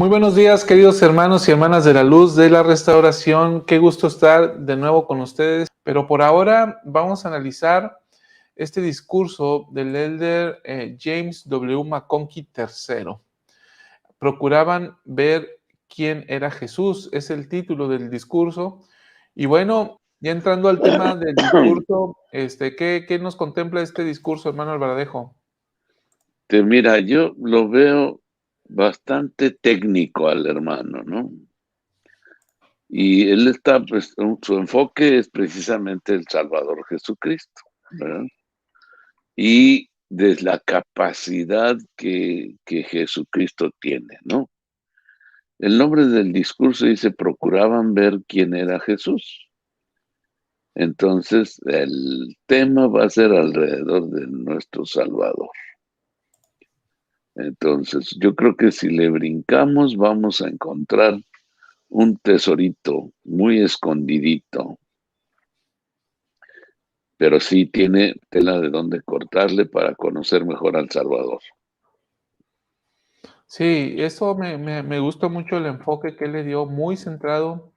Muy buenos días, queridos hermanos y hermanas de la luz de la restauración. Qué gusto estar de nuevo con ustedes. Pero por ahora vamos a analizar este discurso del elder James W. McConkie III. Procuraban ver quién era Jesús, es el título del discurso. Y bueno, ya entrando al tema del discurso, ¿qué nos contempla este discurso, hermano Alvaradejo? Mira, yo lo veo bastante técnico al hermano, ¿no? Y él está, pues, su enfoque es precisamente el Salvador Jesucristo, ¿verdad? Y de la capacidad que Jesucristo tiene, ¿no? El nombre del discurso dice, procuraban ver quién era Jesús. Entonces, el tema va a ser alrededor de nuestro Salvador. Entonces, yo creo que si le brincamos, vamos a encontrar un tesorito muy escondidito, pero sí tiene tela de dónde cortarle para conocer mejor al Salvador. Sí, eso me gusta mucho el enfoque que él le dio, muy centrado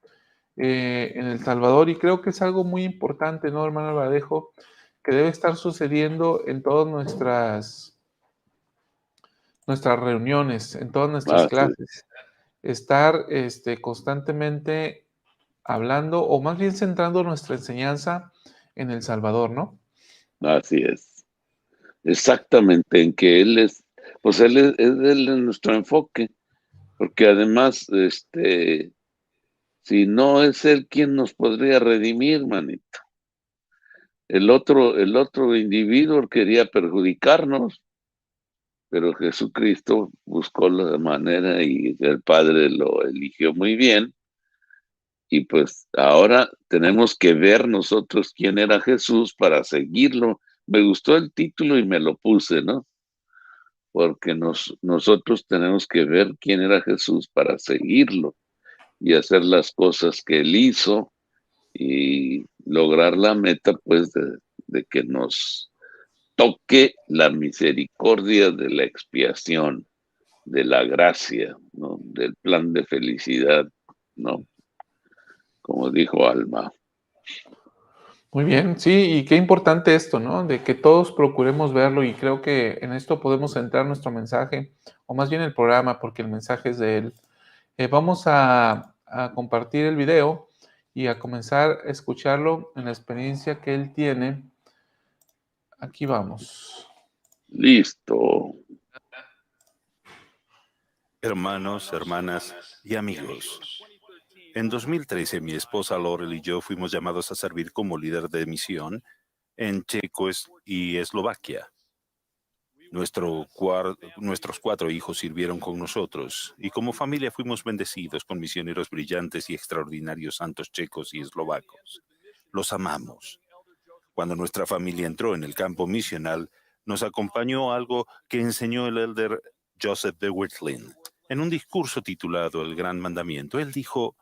en El Salvador, y creo que es algo muy importante, ¿no, hermano Alvadejo? Que debe estar sucediendo en todas nuestras reuniones, en todas nuestras Así, clases. Estar constantemente hablando, o más bien centrando nuestra enseñanza en El Salvador, ¿no? así es. Exactamente, en que él es, pues él es nuestro enfoque, porque además, si no es él quien nos podría redimir, manito. El otro individuo quería perjudicarnos, pero Jesucristo buscó la manera y el Padre lo eligió muy bien. Y pues ahora tenemos que ver nosotros quién era Jesús para seguirlo. Me gustó el título y me lo puse, ¿no? Porque nosotros tenemos que ver quién era Jesús para seguirlo y hacer las cosas que él hizo y lograr la meta, pues, de que nos toque la misericordia de la expiación, de la gracia, ¿no? Del plan de felicidad, ¿no? Como dijo Alma. Muy bien, sí, y qué importante esto, ¿no? De que todos procuremos verlo, y creo que en esto podemos centrar nuestro mensaje, o más bien el programa, porque el mensaje es de él. Vamos a compartir el video y a comenzar a escucharlo en la experiencia que él tiene. Aquí vamos. Listo. Hermanos, hermanas y amigos. En 2013, mi esposa Laurel y yo fuimos llamados a servir como líder de misión en Checo y Eslovaquia. Nuestros 4 hijos sirvieron con nosotros y como familia fuimos bendecidos con misioneros brillantes y extraordinarios santos checos y eslovacos. Los amamos. Cuando nuestra familia entró en el campo misional, nos acompañó algo que enseñó el elder Joseph de Wirthlin. En un discurso titulado El Gran Mandamiento, él dijo: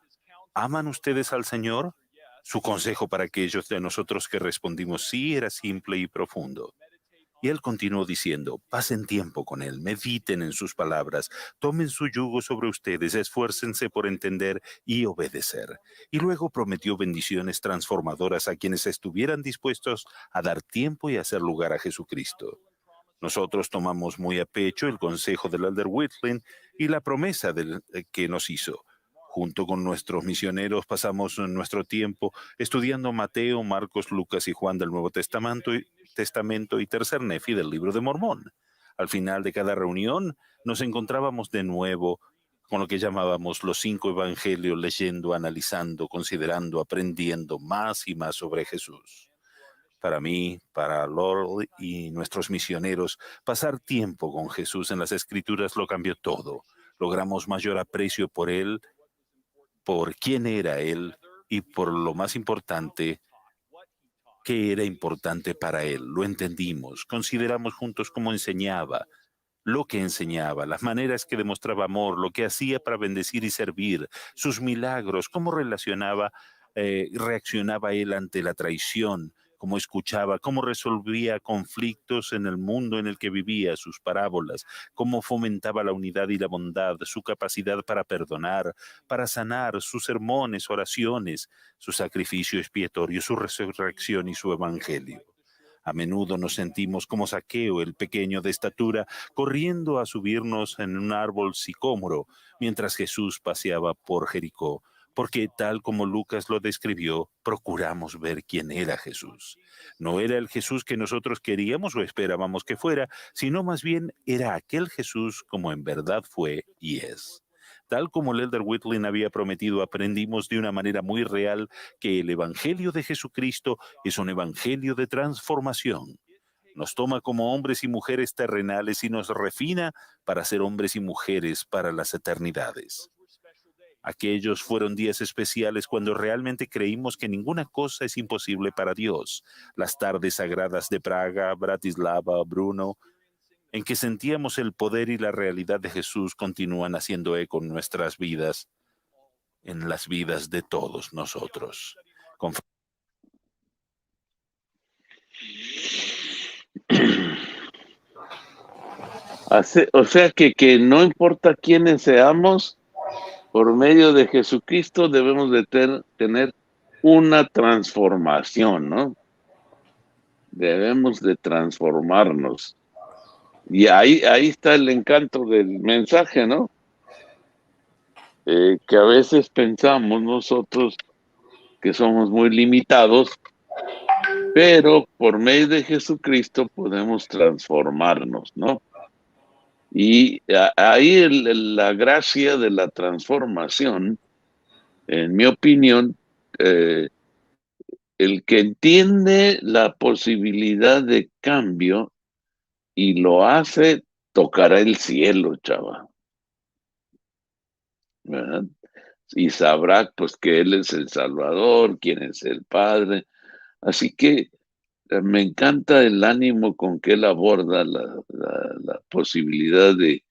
¿aman ustedes al Señor? Su consejo para aquellos de nosotros que respondimos sí era simple y profundo. Y él continuó diciendo: pasen tiempo con él, mediten en sus palabras, tomen su yugo sobre ustedes, esfuércense por entender y obedecer. Y luego prometió bendiciones transformadoras a quienes estuvieran dispuestos a dar tiempo y hacer lugar a Jesucristo. Nosotros tomamos muy a pecho el consejo del elder Whitling y la promesa que nos hizo. Junto con nuestros misioneros pasamos nuestro tiempo estudiando Mateo, Marcos, Lucas y Juan del Nuevo Testamento y Tercer Nefi del Libro de Mormón. Al final de cada reunión nos encontrábamos de nuevo con lo que llamábamos los 5 evangelios, leyendo, analizando, considerando, aprendiendo más y más sobre Jesús. Para mí, para Laurel y nuestros misioneros, pasar tiempo con Jesús en las Escrituras lo cambió todo. Logramos mayor aprecio por Él, por quién era Él y por lo más importante, qué era importante para Él. Lo entendimos, consideramos juntos cómo enseñaba, lo que enseñaba, las maneras que demostraba amor, lo que hacía para bendecir y servir, sus milagros, cómo reaccionaba Él ante la traición, cómo escuchaba, cómo resolvía conflictos en el mundo en el que vivía, sus parábolas, cómo fomentaba la unidad y la bondad, su capacidad para perdonar, para sanar, sus sermones, oraciones, su sacrificio expiatorio, su resurrección y su evangelio. A menudo nos sentimos como Zaqueo, el pequeño de estatura, corriendo a subirnos en un árbol sicómoro mientras Jesús paseaba por Jericó, porque tal como Lucas lo describió, procuramos ver quién era Jesús. No era el Jesús que nosotros queríamos o esperábamos que fuera, sino más bien era aquel Jesús como en verdad fue y es. Tal como el Elder Whitling había prometido, aprendimos de una manera muy real que el Evangelio de Jesucristo es un evangelio de transformación. Nos toma como hombres y mujeres terrenales y nos refina para ser hombres y mujeres para las eternidades. Aquellos fueron días especiales cuando realmente creímos que ninguna cosa es imposible para Dios. Las tardes sagradas de Praga, Bratislava, Brno, en que sentíamos el poder y la realidad de Jesús continúan haciendo eco en nuestras vidas, en las vidas de todos nosotros. O sea que no importa quiénes seamos, por medio de Jesucristo debemos de tener una transformación, ¿no? Debemos de transformarnos. Y ahí está el encanto del mensaje, ¿no? Que a veces pensamos nosotros que somos muy limitados, pero por medio de Jesucristo podemos transformarnos, ¿no? Y ahí la gracia de la transformación, en mi opinión, el que entiende la posibilidad de cambio y lo hace, tocará el cielo, chava, ¿verdad? Y sabrá pues que Él es el Salvador, quién es el Padre. Así que me encanta el ánimo con que Él aborda la posibilidad de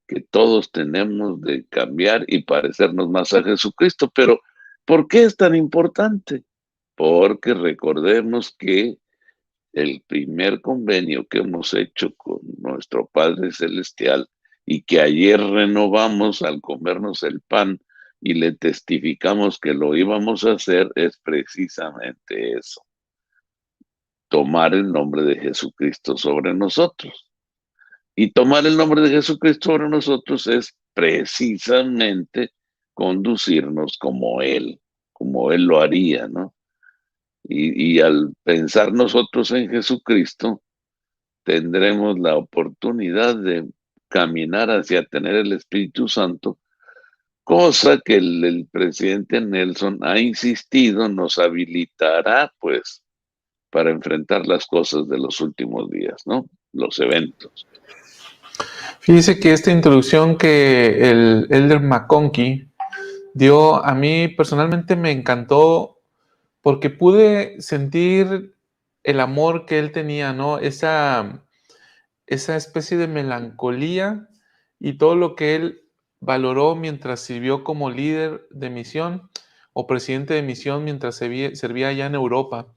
que todos tenemos de cambiar y parecernos más a Jesucristo. Pero, ¿por qué es tan importante? Porque recordemos que el primer convenio que hemos hecho con nuestro Padre Celestial y que ayer renovamos al comernos el pan y le testificamos que lo íbamos a hacer, es precisamente eso: tomar el nombre de Jesucristo sobre nosotros. Y tomar el nombre de Jesucristo sobre nosotros es precisamente conducirnos como Él lo haría, ¿no? Y al pensar nosotros en Jesucristo, tendremos la oportunidad de caminar hacia tener el Espíritu Santo, cosa que el presidente Nelson ha insistido nos habilitará, pues, para enfrentar las cosas de los últimos días, ¿no? Los eventos. Fíjese que esta introducción que el Elder McConkie dio, a mí personalmente me encantó porque pude sentir el amor que él tenía, ¿no? Esa especie de melancolía y todo lo que él valoró mientras sirvió como líder de misión o presidente de misión mientras servía allá en Europa.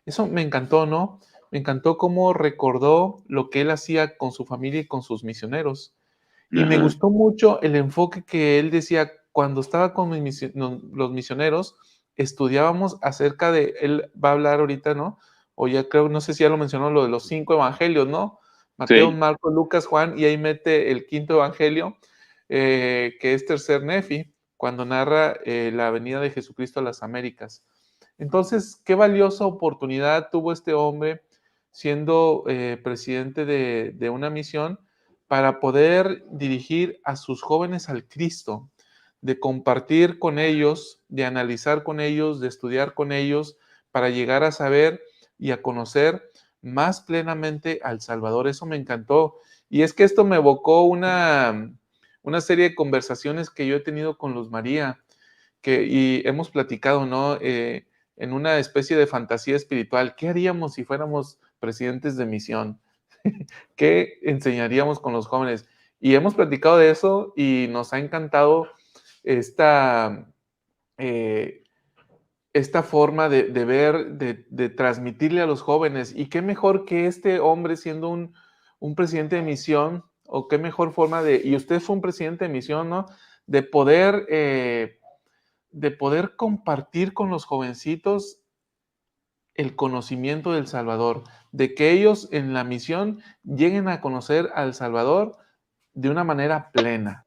Eso me encantó, ¿no? Me encantó cómo recordó lo que él hacía con su familia y con sus misioneros. Y me gustó mucho el enfoque que él decía, cuando estaba con los misioneros, estudiábamos acerca de, él va a hablar ahorita, ¿no? O ya creo, no sé si ya lo mencionó, lo de los 5 evangelios, ¿no? Mateo, Sí. Marcos, Lucas, Juan, y ahí mete el quinto evangelio, que es Tercer Nefi, cuando narra la venida de Jesucristo a las Américas. Entonces, qué valiosa oportunidad tuvo este hombre siendo presidente de una misión para poder dirigir a sus jóvenes al Cristo, de compartir con ellos, de analizar con ellos, de estudiar con ellos, para llegar a saber y a conocer más plenamente al Salvador. Eso me encantó. Y es que esto me evocó una serie de conversaciones que yo he tenido con Luz María, y hemos platicado, ¿no? En una especie de fantasía espiritual. ¿Qué haríamos si fuéramos presidentes de misión? ¿Qué enseñaríamos con los jóvenes? Y hemos platicado de eso y nos ha encantado esta, esta forma de ver, de transmitirle a los jóvenes. Y qué mejor que este hombre siendo un presidente de misión, o qué mejor forma y usted fue un presidente de misión, ¿no? De poder compartir con los jovencitos el conocimiento del Salvador, de que ellos en la misión lleguen a conocer al Salvador de una manera plena.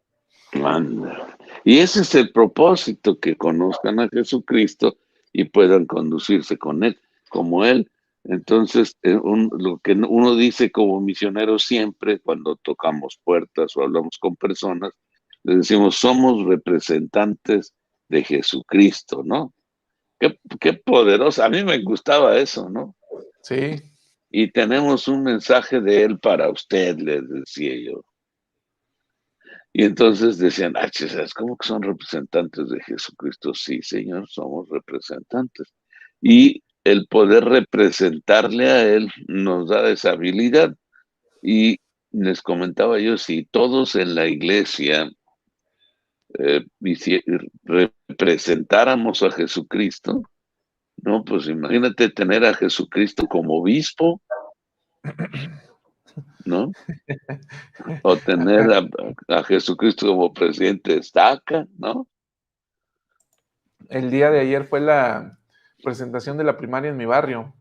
Anda. Y ese es el propósito, que conozcan a Jesucristo y puedan conducirse con Él, como Él. Entonces, lo que uno dice como misionero siempre cuando tocamos puertas o hablamos con personas, les decimos, somos representantes de Jesucristo, ¿no? Qué poderoso. A mí me gustaba eso, ¿no? Sí. Y tenemos un mensaje de Él para usted, les decía yo. Y entonces decían, ¿sabes cómo que son representantes de Jesucristo? Sí, Señor, somos representantes. Y el poder representarle a Él nos da esa habilidad. Y les comentaba yo, si todos en la iglesia representáramos a Jesucristo, no, pues imagínate tener a Jesucristo como obispo, ¿no? O tener a Jesucristo como presidente de estaca, ¿no? El día de ayer fue la presentación de la primaria en mi barrio.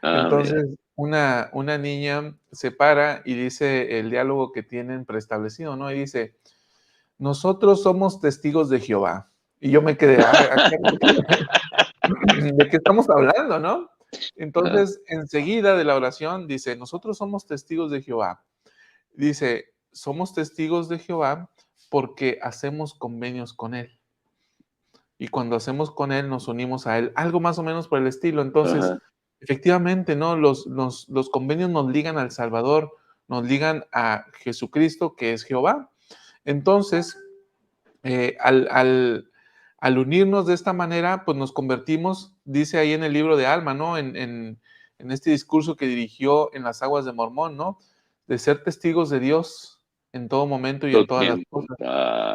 Ah, mira. Entonces, una niña se para y dice el diálogo que tienen preestablecido, ¿no? Y dice, nosotros somos testigos de Jehová. Y yo me quedé, ¿de qué estamos hablando, no? Entonces, enseguida de la oración dice, nosotros somos testigos de Jehová. Dice, somos testigos de Jehová porque hacemos convenios con Él. Y cuando hacemos con Él, nos unimos a Él. Algo más o menos por el estilo. Entonces, Ajá. efectivamente, ¿no? Los convenios nos ligan al Salvador, nos ligan a Jesucristo, que es Jehová. Entonces, al unirnos de esta manera, pues nos convertimos, dice ahí en el libro de Alma, ¿no? En este discurso que dirigió en las aguas de Mormón, ¿no? De ser testigos de Dios en todo momento y en todas las cosas.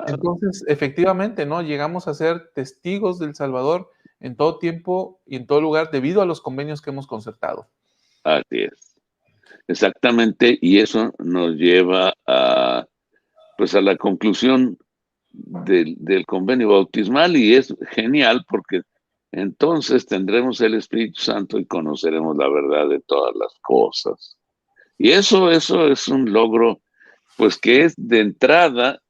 Entonces, efectivamente, ¿no? Llegamos a ser testigos del Salvador en todo tiempo y en todo lugar debido a los convenios que hemos concertado. Así es. Exactamente, y eso nos lleva a, pues a la conclusión del convenio bautismal, y es genial porque entonces tendremos el Espíritu Santo y conoceremos la verdad de todas las cosas. Y eso es un logro, pues que es de entrada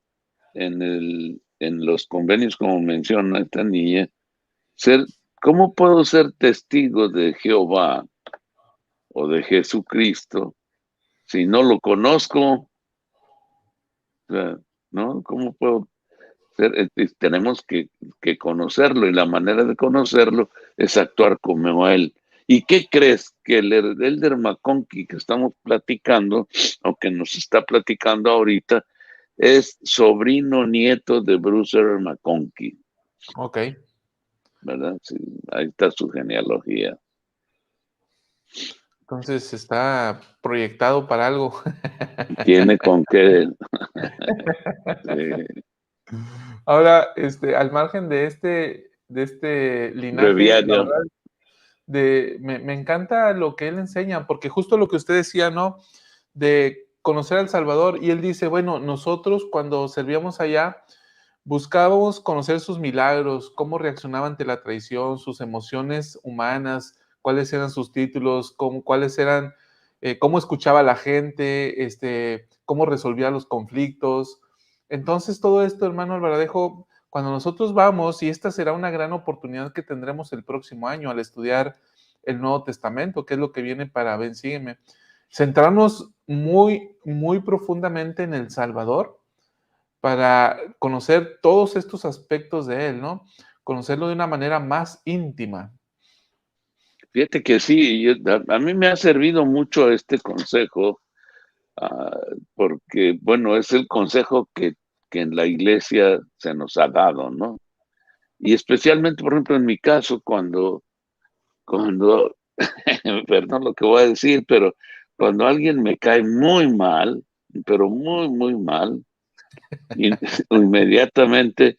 en los convenios, como menciona esta niña, ¿cómo puedo ser testigo de Jehová o de Jesucristo si no lo conozco? O sea, ¿no? ¿Cómo puedo ser? Tenemos que conocerlo, y la manera de conocerlo es actuar como Él. ¿Y qué crees? Que el Elder McConkie que estamos platicando, o que nos está platicando ahorita, es sobrino nieto de Bruce R. McConkie. Ok. ¿Verdad? Sí, ahí está su genealogía. Entonces está proyectado para algo. Tiene con qué. Sí. Ahora, al margen de este linaje, la Breviario. verdad, me encanta lo que él enseña, porque justo lo que usted decía, ¿no? De conocer al Salvador, y él dice, bueno, nosotros cuando servíamos allá, buscábamos conocer sus milagros, cómo reaccionaba ante la traición, sus emociones humanas, cuáles eran sus títulos, cuáles eran, cómo escuchaba a la gente, cómo resolvía los conflictos. Entonces, todo esto, hermano Alvaradejo, cuando nosotros vamos, y esta será una gran oportunidad que tendremos el próximo año al estudiar el Nuevo Testamento, que es lo que viene para Ven, Sígueme, centrarnos muy, muy profundamente en el Salvador, para conocer todos estos aspectos de Él, ¿no? Conocerlo de una manera más íntima. Fíjate que sí, a mí me ha servido mucho este consejo, porque, bueno, es el consejo que en la iglesia se nos ha dado, ¿no? Y especialmente, por ejemplo, en mi caso, cuando perdón lo que voy a decir, pero cuando alguien me cae muy mal, pero muy, muy mal, inmediatamente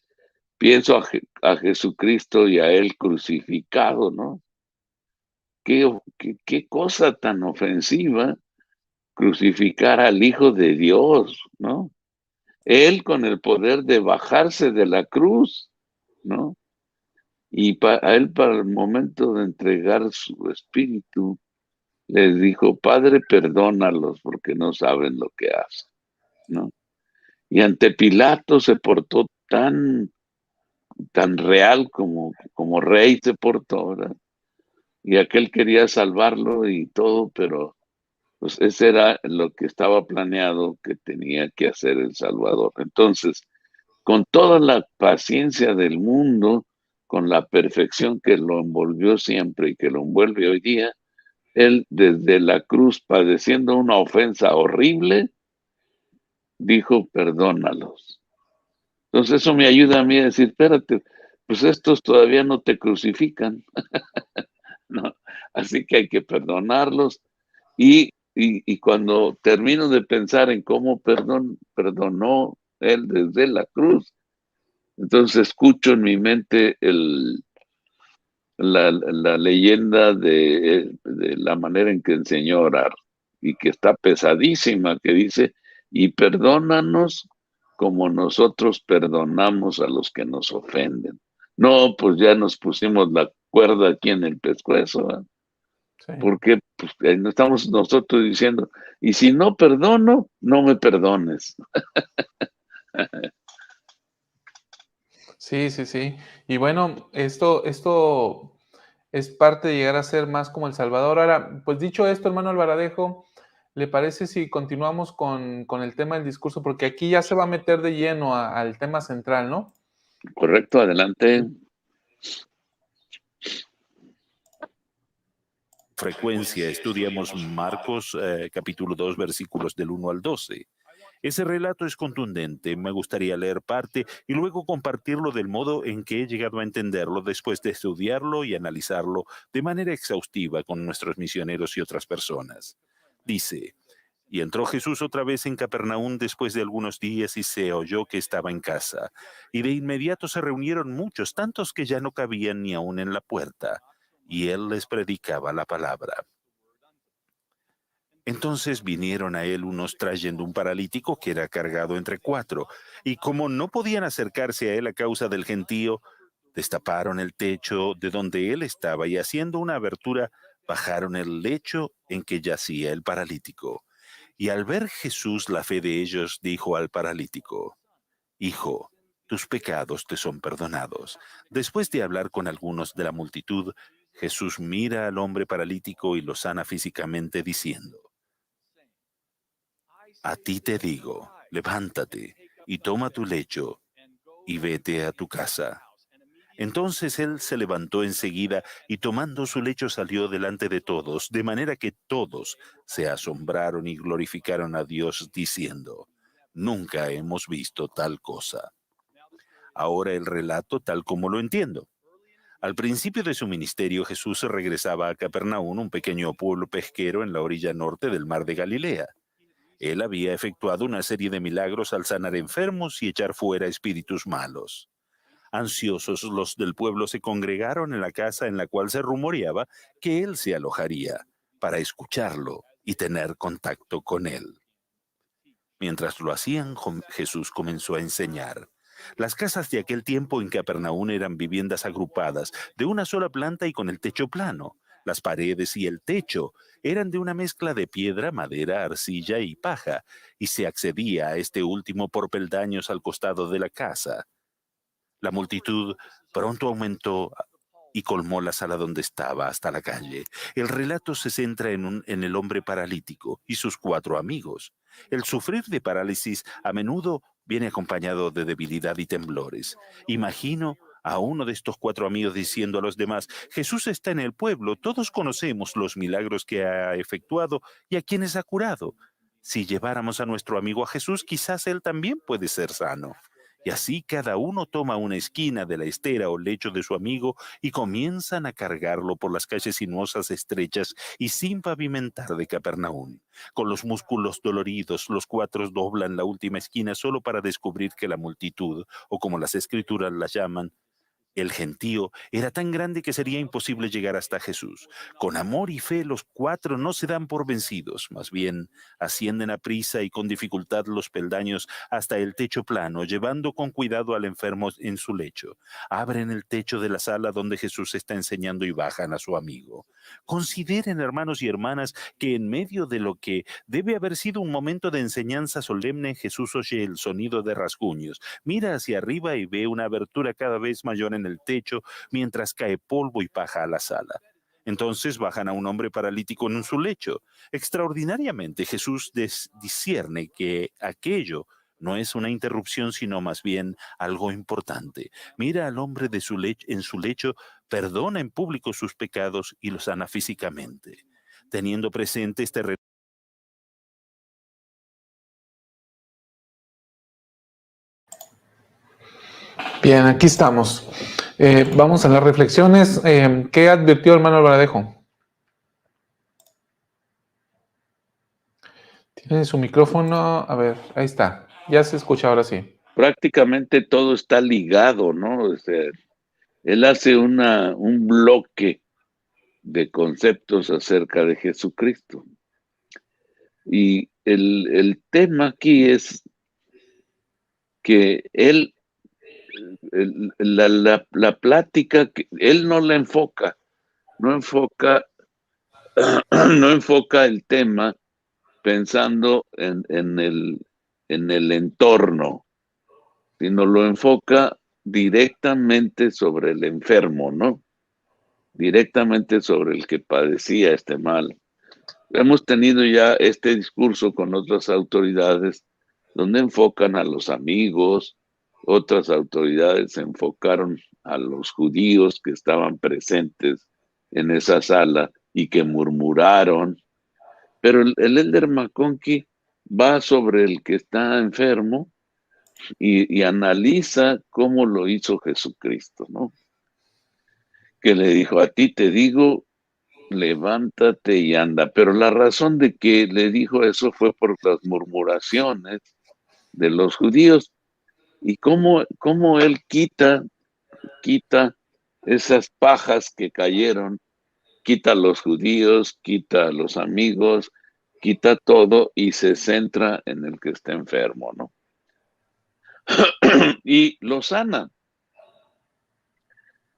pienso a Jesucristo y a Él crucificado, ¿no? Qué cosa tan ofensiva crucificar al Hijo de Dios, ¿no? Él con el poder de bajarse de la cruz, ¿no? Y a Él para el momento de entregar su espíritu, les dijo, Padre, perdónalos porque no saben lo que hacen, ¿no? Y ante Pilato se portó tan real como rey se portó, ¿verdad? Y aquel quería salvarlo y todo, pero pues ese era lo que estaba planeado que tenía que hacer el Salvador. Entonces, con toda la paciencia del mundo, con la perfección que lo envolvió siempre y que lo envuelve hoy día, él desde la cruz, padeciendo una ofensa horrible, dijo, perdónalos. Entonces eso me ayuda a mí a decir, espérate, pues estos todavía no te crucifican, ¿no? Así que hay que perdonarlos. Y cuando termino de pensar en cómo perdonó él desde la cruz, entonces escucho en mi mente la leyenda de la manera en que enseñó a orar y que está pesadísima, que dice, y perdónanos como nosotros perdonamos a los que nos ofenden. No, pues ya nos pusimos la cuerda aquí en el pescuezo, ¿eh? Sí. Porque pues, no estamos nosotros diciendo, y si no perdono, no me perdones. Sí, sí, sí. Y bueno, esto es parte de llegar a ser más como El Salvador. Ahora, pues dicho esto, hermano Alvaradejo, ¿le parece si continuamos con el tema del discurso? Porque aquí ya se va a meter de lleno al tema central, ¿no? Correcto, adelante. Frecuencia estudiamos Marcos capítulo 2 versículos del 1 al 12. Ese relato es contundente, me gustaría leer parte y luego compartirlo del modo en que he llegado a entenderlo después de estudiarlo y analizarlo de manera exhaustiva con nuestros misioneros y otras personas. Dice, y entró Jesús otra vez en Capernaum después de algunos días y se oyó que estaba en casa. Y de inmediato se reunieron muchos, tantos que ya no cabían ni aún en la puerta. Y él les predicaba la palabra. Entonces vinieron a él unos trayendo un paralítico que era cargado entre 4, y como no podían acercarse a él a causa del gentío, destaparon el techo de donde él estaba y haciendo una abertura, bajaron el lecho en que yacía el paralítico. Y al ver Jesús la fe de ellos, dijo al paralítico, Hijo, tus pecados te son perdonados. Después de hablar con algunos de la multitud, Jesús mira al hombre paralítico y lo sana físicamente diciendo, a ti te digo, levántate y toma tu lecho y vete a tu casa. Entonces él se levantó enseguida y tomando su lecho salió delante de todos, de manera que todos se asombraron y glorificaron a Dios diciendo, nunca hemos visto tal cosa. Ahora el relato tal como lo entiendo. Al principio de su ministerio, Jesús regresaba a Capernaum, un pequeño pueblo pesquero en la orilla norte del mar de Galilea. Él había efectuado una serie de milagros al sanar enfermos y echar fuera espíritus malos. Ansiosos, los del pueblo se congregaron en la casa en la cual se rumoreaba que él se alojaría, para escucharlo y tener contacto con él. Mientras lo hacían, Jesús comenzó a enseñar. Las casas de aquel tiempo en Capernaum eran viviendas agrupadas, de una sola planta y con el techo plano. Las paredes y el techo eran de una mezcla de piedra, madera, arcilla y paja, y se accedía a este último por peldaños al costado de la casa. La multitud pronto aumentó y colmó la sala donde estaba hasta la calle. El relato se centra en el hombre paralítico y sus 4 amigos. El sufrir de parálisis a menudo viene acompañado de debilidad y temblores. Imagino a uno de estos 4 amigos diciendo a los demás, Jesús está en el pueblo, todos conocemos los milagros que ha efectuado y a quienes ha curado. Si lleváramos a nuestro amigo a Jesús, quizás él también puede ser sano. Y así cada uno toma una esquina de la estera o lecho de su amigo y comienzan a cargarlo por las calles sinuosas, estrechas y sin pavimentar de Capernaum. Con los músculos doloridos, los cuatro doblan la última esquina solo para descubrir que la multitud, o como las escrituras la llaman, el gentío, era tan grande que sería imposible llegar hasta Jesús. Con amor y fe los cuatro no se dan por vencidos, más bien ascienden a prisa y con dificultad los peldaños hasta el techo plano, llevando con cuidado al enfermo en su lecho. Abren el techo de la sala donde Jesús está enseñando y bajan a su amigo. Consideren, hermanos y hermanas, que en medio de lo que debe haber sido un momento de enseñanza solemne, Jesús oye el sonido de rasguños. Mira hacia arriba y ve una abertura cada vez mayor en el techo mientras cae polvo y paja a la sala. Entonces bajan a un hombre paralítico en su lecho. Extraordinariamente, Jesús discierne que aquello no es una interrupción, sino más bien algo importante. Mira al hombre en su lecho, perdona en público sus pecados y los sana físicamente. Teniendo presente este Bien, aquí estamos. Vamos a las reflexiones. ¿Qué advirtió hermano Alvaradejo? Tiene su micrófono. A ver, ahí está. Ya se escucha ahora sí. Prácticamente todo está ligado, ¿no? O sea, él hace un bloque de conceptos acerca de Jesucristo. Y el tema aquí es que él, la plática, él no la enfoca, no enfoca, no enfoca el tema pensando en el entorno, sino lo enfoca directamente sobre el enfermo, ¿no? Directamente sobre el que padecía este mal. Hemos tenido ya este discurso con otras autoridades donde enfocan a los amigos, otras autoridades enfocaron a los judíos que estaban presentes en esa sala y que murmuraron, pero el Elder McConkie va sobre el que está enfermo y analiza cómo lo hizo Jesucristo, ¿no? Que le dijo, a ti te digo, levántate y anda. Pero la razón de que le dijo eso fue por las murmuraciones de los judíos y cómo él quita esas pajas que cayeron, quita a los judíos, quita a los amigos, quita todo y se centra en el que está enfermo, ¿no? Y lo sana.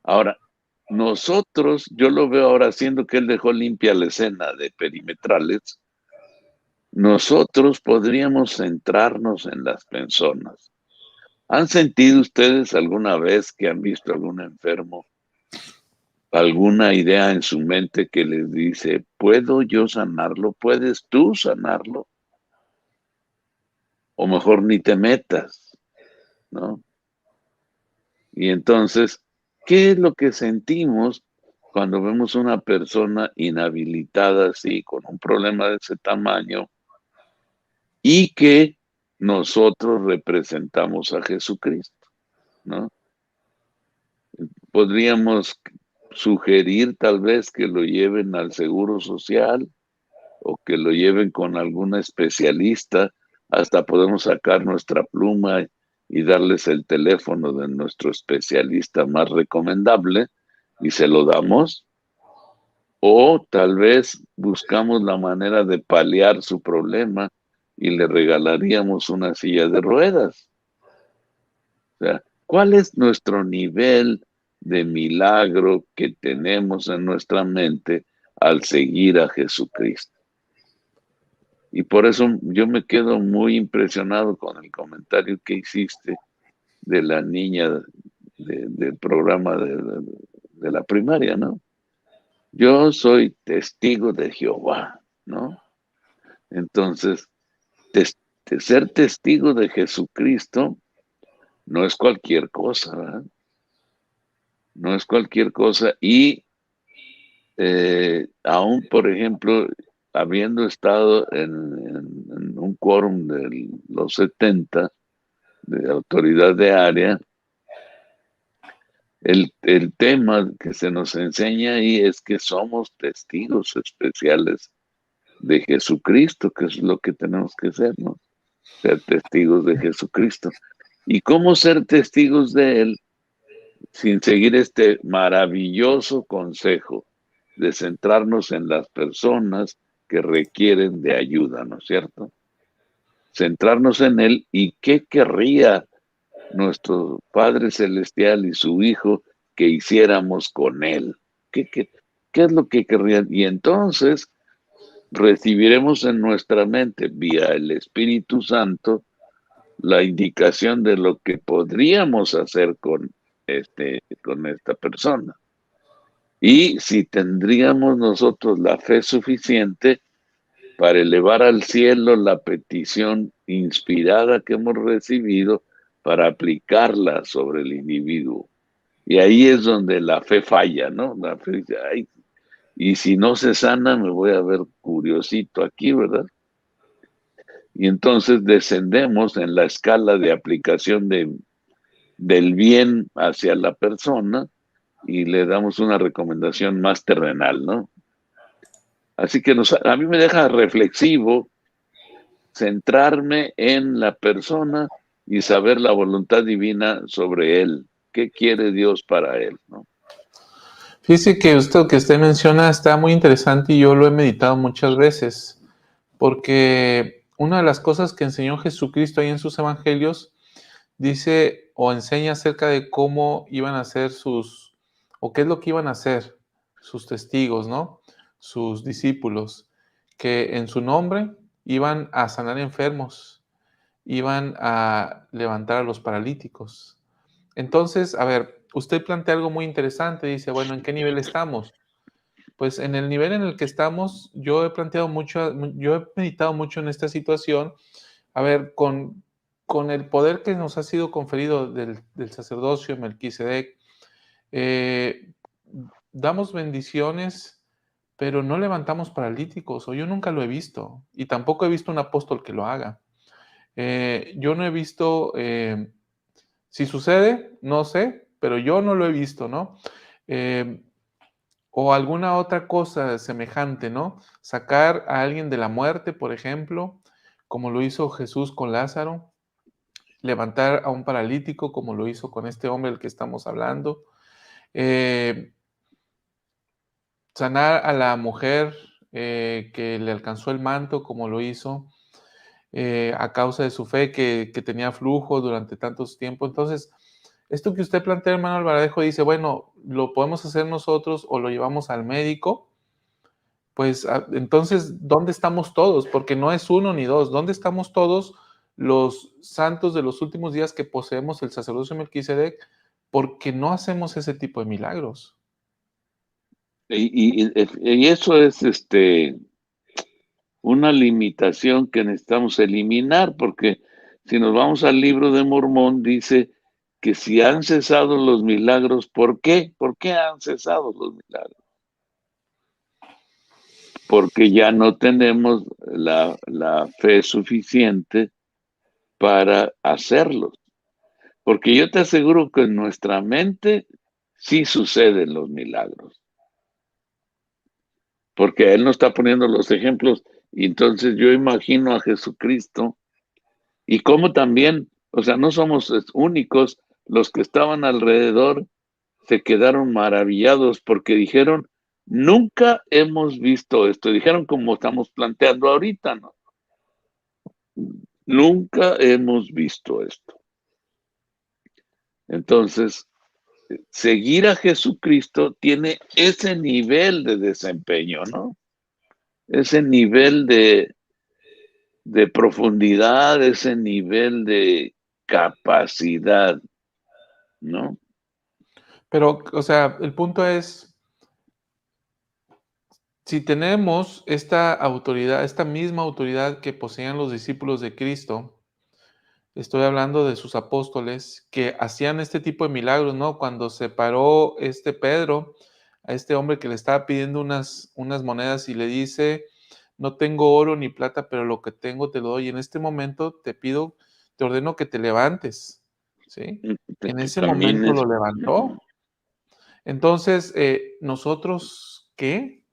Ahora, nosotros, yo lo veo ahora haciendo que él dejó limpia la escena de perimetrales, nosotros podríamos centrarnos en las personas. ¿Han sentido ustedes alguna vez que han visto a algún enfermo, alguna idea en su mente que les dice, ¿puedo yo sanarlo? ¿Puedes tú sanarlo? O mejor ni te metas, ¿no? Y entonces, ¿qué es lo que sentimos cuando vemos una persona inhabilitada así, con un problema de ese tamaño, y que nosotros representamos a Jesucristo, ¿no? Podríamos sugerir tal vez que lo lleven al Seguro Social o que lo lleven con algún especialista, hasta podemos sacar nuestra pluma y darles el teléfono de nuestro especialista más recomendable y se lo damos, o tal vez buscamos la manera de paliar su problema y le regalaríamos una silla de ruedas. O sea, ¿cuál es nuestro nivel de milagro que tenemos en nuestra mente al seguir a Jesucristo? Y por eso yo me quedo muy impresionado con el comentario que hiciste de la niña del programa de la primaria, ¿no? Yo soy testigo de Jehová, ¿no? Entonces, ser testigo de Jesucristo no es cualquier cosa, ¿verdad? No es cualquier cosa. Y aún, por ejemplo, habiendo estado en un quórum de los 70, de autoridad de área, el tema que se nos enseña ahí es que somos testigos especiales de Jesucristo, que es lo que tenemos que ser, ¿no? Ser testigos de Jesucristo. ¿Y cómo ser testigos de Él sin seguir este maravilloso consejo de centrarnos en las personas que requieren de ayuda, ¿no es cierto? Centrarnos en Él y qué querría nuestro Padre Celestial y su Hijo que hiciéramos con Él. ¿Qué es lo que querrían? Y entonces recibiremos en nuestra mente, vía el Espíritu Santo, la indicación de lo que podríamos hacer con esta persona. Y si tendríamos nosotros la fe suficiente para elevar al cielo la petición inspirada que hemos recibido para aplicarla sobre el individuo. Y ahí es donde la fe falla, ¿no? La fe dice, ay, y si no se sana, me voy a ver curiosito aquí, ¿verdad? Y entonces descendemos en la escala de aplicación del bien hacia la persona y le damos una recomendación más terrenal, ¿no? Así que a mí me deja reflexivo centrarme en la persona y saber la voluntad divina sobre él. ¿Qué quiere Dios para él, no? Fíjese que esto que usted menciona está muy interesante y yo lo he meditado muchas veces, porque una de las cosas que enseñó Jesucristo ahí en sus evangelios dice o enseña acerca de cómo iban a ser o qué es lo que iban a hacer sus testigos, ¿no? Sus discípulos, que en su nombre iban a sanar enfermos, iban a levantar a los paralíticos. Entonces, a ver, usted plantea algo muy interesante, dice, bueno, ¿en qué nivel estamos? Pues en el nivel en el que estamos, yo he meditado mucho en esta situación. A ver, con el poder que nos ha sido conferido del sacerdocio Melquisedec, eh, damos bendiciones, pero no levantamos paralíticos, o yo nunca lo he visto, y tampoco he visto un apóstol que lo haga. Yo no he visto, si sucede, no sé, pero yo no lo he visto, ¿no? O alguna otra cosa semejante, ¿no? Sacar a alguien de la muerte, por ejemplo, como lo hizo Jesús con Lázaro, levantar a un paralítico, como lo hizo con este hombre del que estamos hablando, sanar a la mujer que le alcanzó el manto, como lo hizo, a causa de su fe que tenía flujo durante tantos tiempos. Entonces, esto que usted plantea, hermano Alvaradejo, dice, bueno, lo podemos hacer nosotros o lo llevamos al médico. Pues entonces, ¿dónde estamos todos? Porque no es uno ni dos. ¿Dónde estamos todos los santos de los últimos días que poseemos el sacerdocio Melquisedec? Porque no hacemos ese tipo de milagros. Y eso es una limitación que necesitamos eliminar, porque si nos vamos al libro de Mormón, dice que si han cesado los milagros, ¿por qué? ¿Por qué han cesado los milagros? Porque ya no tenemos la fe suficiente para hacerlos. Porque yo te aseguro que en nuestra mente sí suceden los milagros. Porque Él nos está poniendo los ejemplos. Y entonces yo imagino a Jesucristo y cómo también, o sea, no somos únicos, los que estaban alrededor se quedaron maravillados porque dijeron, nunca hemos visto esto. Dijeron como estamos planteando ahorita, ¿no? Nunca hemos visto esto. Entonces, seguir a Jesucristo tiene ese nivel de desempeño, ¿no? Ese nivel de profundidad, ese nivel de capacidad, ¿no? Pero, o sea, el punto es, si tenemos esta autoridad, esta misma autoridad que poseían los discípulos de Cristo, estoy hablando de sus apóstoles que hacían este tipo de milagros, ¿no? Cuando se paró Pedro a este hombre que le estaba pidiendo unas monedas y le dice, no tengo oro ni plata, pero lo que tengo te lo doy. En este momento te pido te ordeno que te levantes, ¿sí? En Que ese momento camines. lo levantó. Entonces, ¿nosotros qué?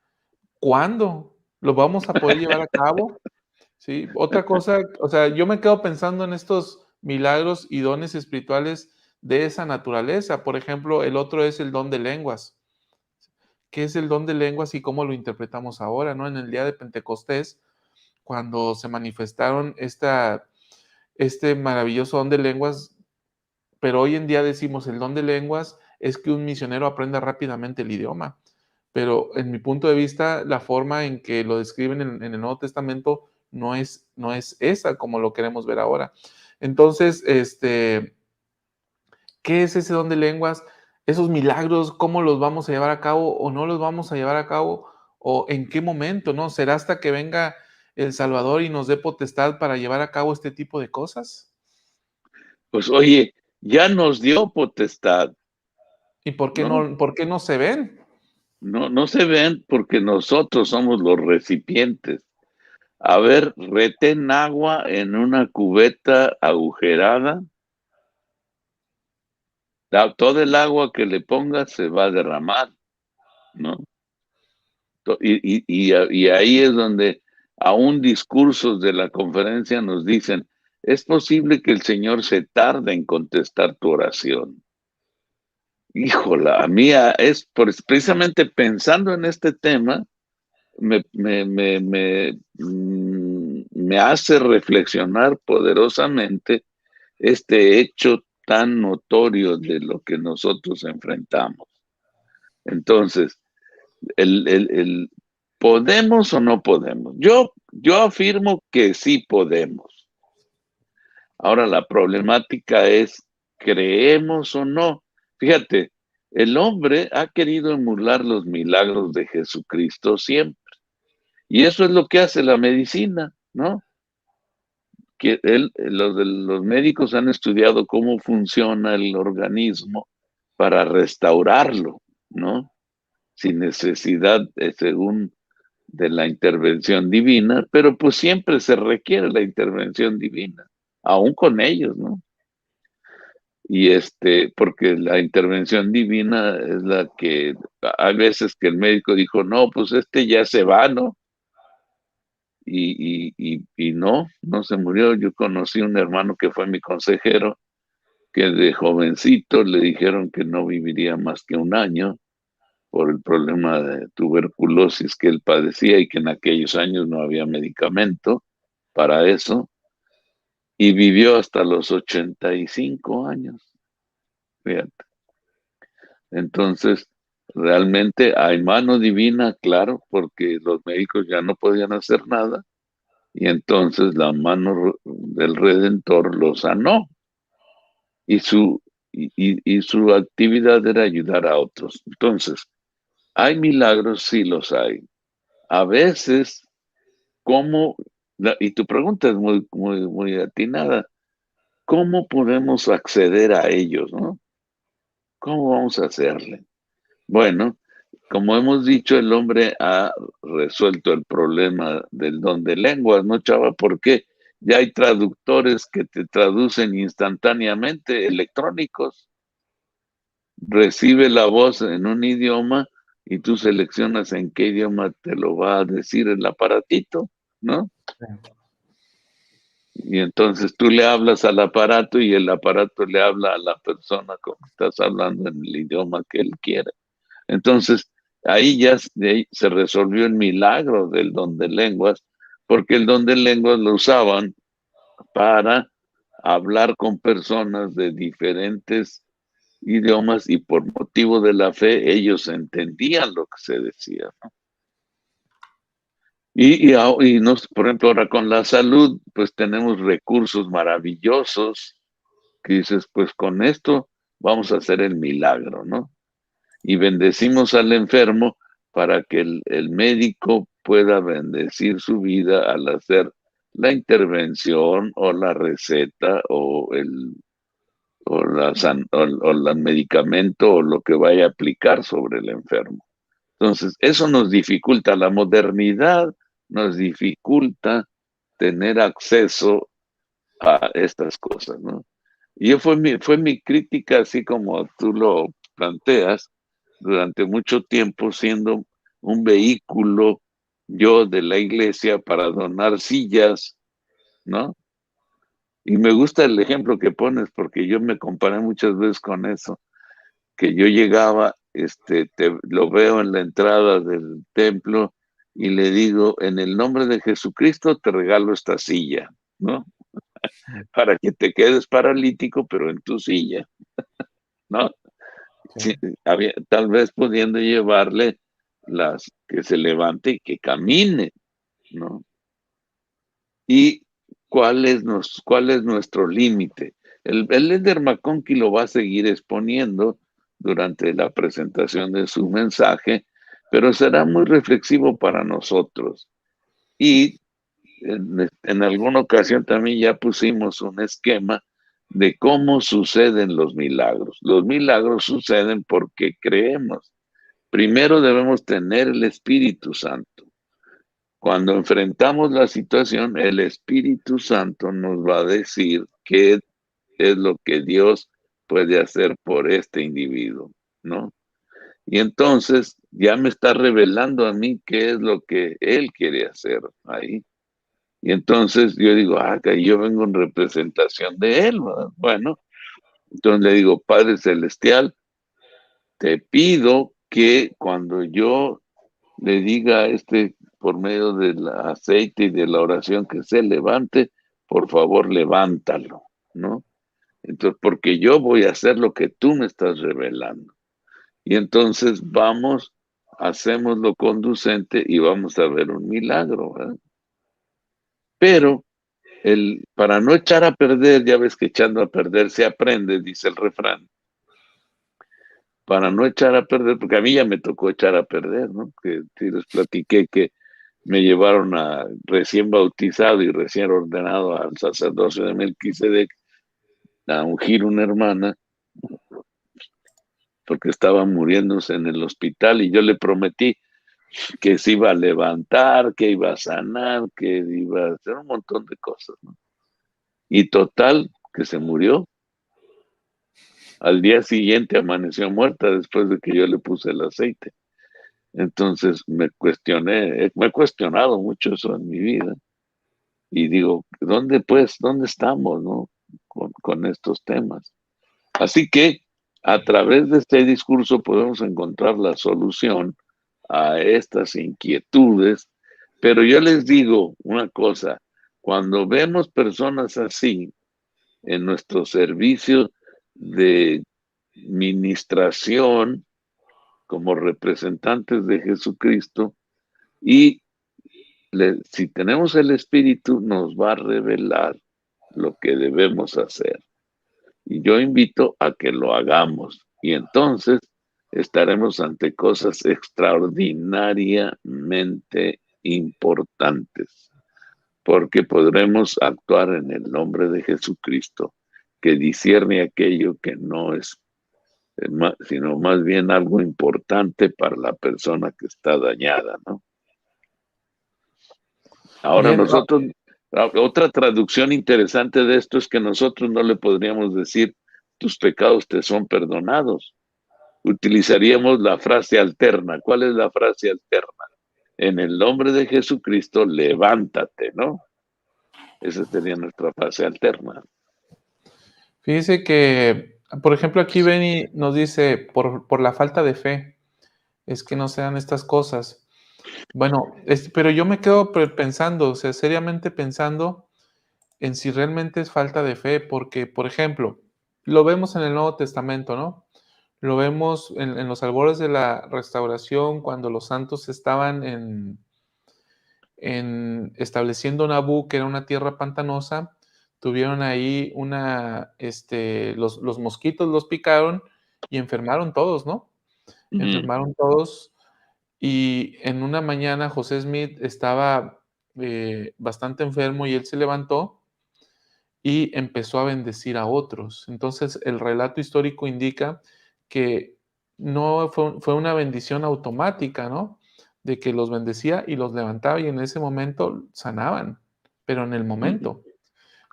¿Cuándo lo vamos a poder llevar a cabo? Sí, otra cosa, o sea, yo me quedo pensando en estos milagros y dones espirituales de esa naturaleza. Por ejemplo, el otro es el don de lenguas. ¿Qué es el don de lenguas y cómo lo interpretamos ahora, no? En el día de Pentecostés, cuando se manifestaron este maravilloso don de lenguas, pero hoy en día decimos el don de lenguas es que un misionero aprenda rápidamente el idioma. Pero en mi punto de vista, la forma en que lo describen en el Nuevo Testamento no es esa como lo queremos ver ahora. Entonces, ¿qué es ese don de lenguas? Esos milagros, ¿cómo los vamos a llevar a cabo o no los vamos a llevar a cabo? ¿O en qué momento, no? ¿Será hasta que venga el Salvador y nos dé potestad para llevar a cabo este tipo de cosas? Pues oye, ya nos dio potestad, ¿Y por qué ¿no? no se ven? No se ven porque nosotros somos los recipientes. A ver, retén agua en una cubeta agujerada. Todo el agua que le pongas se va a derramar, ¿no? Y ahí es donde aún discursos de la conferencia nos dicen, es posible que el Señor se tarde en contestar tu oración. Híjola, a mí precisamente pensando en este tema, me hace reflexionar poderosamente este hecho tan notorio de lo que nosotros enfrentamos. Entonces, ¿podemos o no podemos? Yo afirmo que sí podemos. Ahora la problemática es, ¿creemos o no? Fíjate, el hombre ha querido emular los milagros de Jesucristo siempre. Y eso es lo que hace la medicina, ¿no? Que los médicos han estudiado cómo funciona el organismo para restaurarlo, ¿no? Sin necesidad, según de la intervención divina, pero pues siempre se requiere la intervención divina, aún con ellos, ¿no? Y porque la intervención divina es la que, hay veces que el médico dijo, no, pues ya se va, ¿no? Y no se murió. Yo conocí un hermano que fue mi consejero, que de jovencito le dijeron que no viviría más que un año por el problema de tuberculosis que él padecía y que en aquellos años no había medicamento para eso, y vivió hasta los 85 años, fíjate. Entonces, realmente hay mano divina, claro, porque los médicos ya no podían hacer nada, y entonces la mano del Redentor lo sanó, y su actividad era ayudar a otros. Entonces, ¿hay milagros? Sí los hay. A veces, y tu pregunta es muy, muy, muy atinada, ¿cómo podemos acceder a ellos, no? ¿Cómo vamos a hacerle? Bueno, como hemos dicho, el hombre ha resuelto el problema del don de lenguas, ¿no, chava? Porque ya hay traductores que te traducen instantáneamente, electrónicos. Recibe la voz en un idioma y tú seleccionas en qué idioma te lo va a decir el aparatito, ¿no? Y entonces tú le hablas al aparato y el aparato le habla a la persona como estás hablando en el idioma que él quiere. Entonces, ahí ya se resolvió el milagro del don de lenguas, porque el don de lenguas lo usaban para hablar con personas de diferentes idiomas y por motivo de la fe ellos entendían lo que se decía, ¿no? Por ejemplo, ahora con la salud, pues tenemos recursos maravillosos que dices, pues con esto vamos a hacer el milagro, ¿no? Y bendecimos al enfermo para que el médico pueda bendecir su vida al hacer la intervención o la receta o el medicamento o lo que vaya a aplicar sobre el enfermo. Entonces, eso nos dificulta, la modernidad nos dificulta tener acceso a estas cosas, ¿no? Y fue mi crítica, así como tú lo planteas, durante mucho tiempo siendo un vehículo yo de la iglesia para donar sillas, ¿no? Y me gusta el ejemplo que pones porque yo me comparé muchas veces con eso, que yo llegaba, lo veo en la entrada del templo y le digo, en el nombre de Jesucristo te regalo esta silla, ¿no? Para que te quedes paralítico, pero en tu silla, ¿no? Sí, tal vez pudiendo llevarle que se levante y que camine, ¿no? ¿Y cuál es nuestro límite? El líder McConkie lo va a seguir exponiendo durante la presentación de su mensaje, pero será muy reflexivo para nosotros. Y en alguna ocasión también ya pusimos un esquema de cómo suceden los milagros. Los milagros suceden porque creemos. Primero debemos tener el Espíritu Santo. Cuando enfrentamos la situación, el Espíritu Santo nos va a decir qué es lo que Dios puede hacer por este individuo, ¿no? Y entonces ya me está revelando a mí qué es lo que Él quiere hacer ahí. Y entonces yo digo, que yo vengo en representación de Él, ¿verdad? Bueno, entonces le digo, Padre Celestial, te pido que cuando yo le diga a por medio del aceite y de la oración que se levante, por favor, levántalo, ¿no? Entonces, porque yo voy a hacer lo que tú me estás revelando. Y entonces hacemos lo conducente y vamos a ver un milagro, ¿verdad? Pero para no echar a perder, ya ves que echando a perder se aprende, dice el refrán. Para no echar a perder, porque a mí ya me tocó echar a perder, ¿no? Que sí les platiqué que me llevaron recién bautizado y recién ordenado al sacerdocio de Melquisedec a ungir una hermana porque estaba muriéndose en el hospital y yo le prometí que se iba a levantar, que iba a sanar, que iba a hacer un montón de cosas, ¿no? Y total, que se murió. Al día siguiente amaneció muerta después de que yo le puse el aceite. Entonces me he cuestionado mucho eso en mi vida. Y digo, ¿dónde estamos, no? Con estos temas. Así que a través de este discurso podemos encontrar la solución a estas inquietudes. Pero yo les digo una cosa, cuando vemos personas así en nuestro servicio de ministración como representantes de Jesucristo, y si tenemos el Espíritu, nos va a revelar lo que debemos hacer. Y yo invito a que lo hagamos. Y entonces estaremos ante cosas extraordinariamente importantes, porque podremos actuar en el nombre de Jesucristo, que discierne aquello que no es, sino más bien algo importante para la persona que está dañada, ¿no? Ahora Bien, nosotros, otra traducción interesante de esto es que nosotros no le podríamos decir, tus pecados te son perdonados. Utilizaríamos la frase alterna. ¿Cuál es la frase alterna? En el nombre de Jesucristo, levántate, ¿no? Esa sería nuestra frase alterna. fíjese que, por ejemplo, aquí Benny nos dice, por la falta de fe, es que no se dan estas cosas. Bueno, pero yo me quedo pensando, o sea, seriamente pensando en si realmente es falta de fe, porque, por ejemplo, lo vemos en el Nuevo Testamento, ¿no? Lo vemos en los albores de la restauración, cuando los santos estaban estableciendo Nabú, que era una tierra pantanosa, tuvieron ahí los mosquitos los picaron y enfermaron todos, ¿no? Enfermaron todos y en una mañana José Smith estaba bastante enfermo y él se levantó y empezó a bendecir a otros. Entonces, el relato histórico indica que no fue una bendición automática, ¿no? De que los bendecía y los levantaba y en ese momento sanaban, pero en el momento.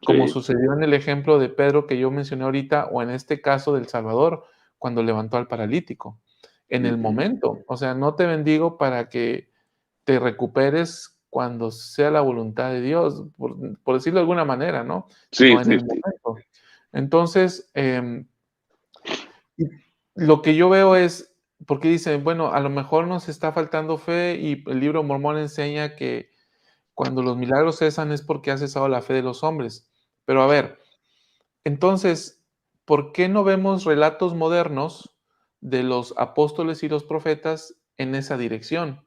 como Sí, sucedió en el ejemplo de Pedro que yo mencioné ahorita, o en este caso del Salvador, cuando levantó al paralítico. En el ujú. momento, o sea, no te bendigo para que te recuperes cuando sea la voluntad de Dios, por decirlo de alguna manera, ¿no? Sí, Sino en sí, el sí. momento. Entonces, y lo que yo veo es, porque dicen, bueno, a lo mejor nos está faltando fe y el libro Mormón enseña que cuando los milagros cesan es porque ha cesado la fe de los hombres. Pero a ver, entonces, ¿por qué no vemos relatos modernos de los apóstoles y los profetas en esa dirección?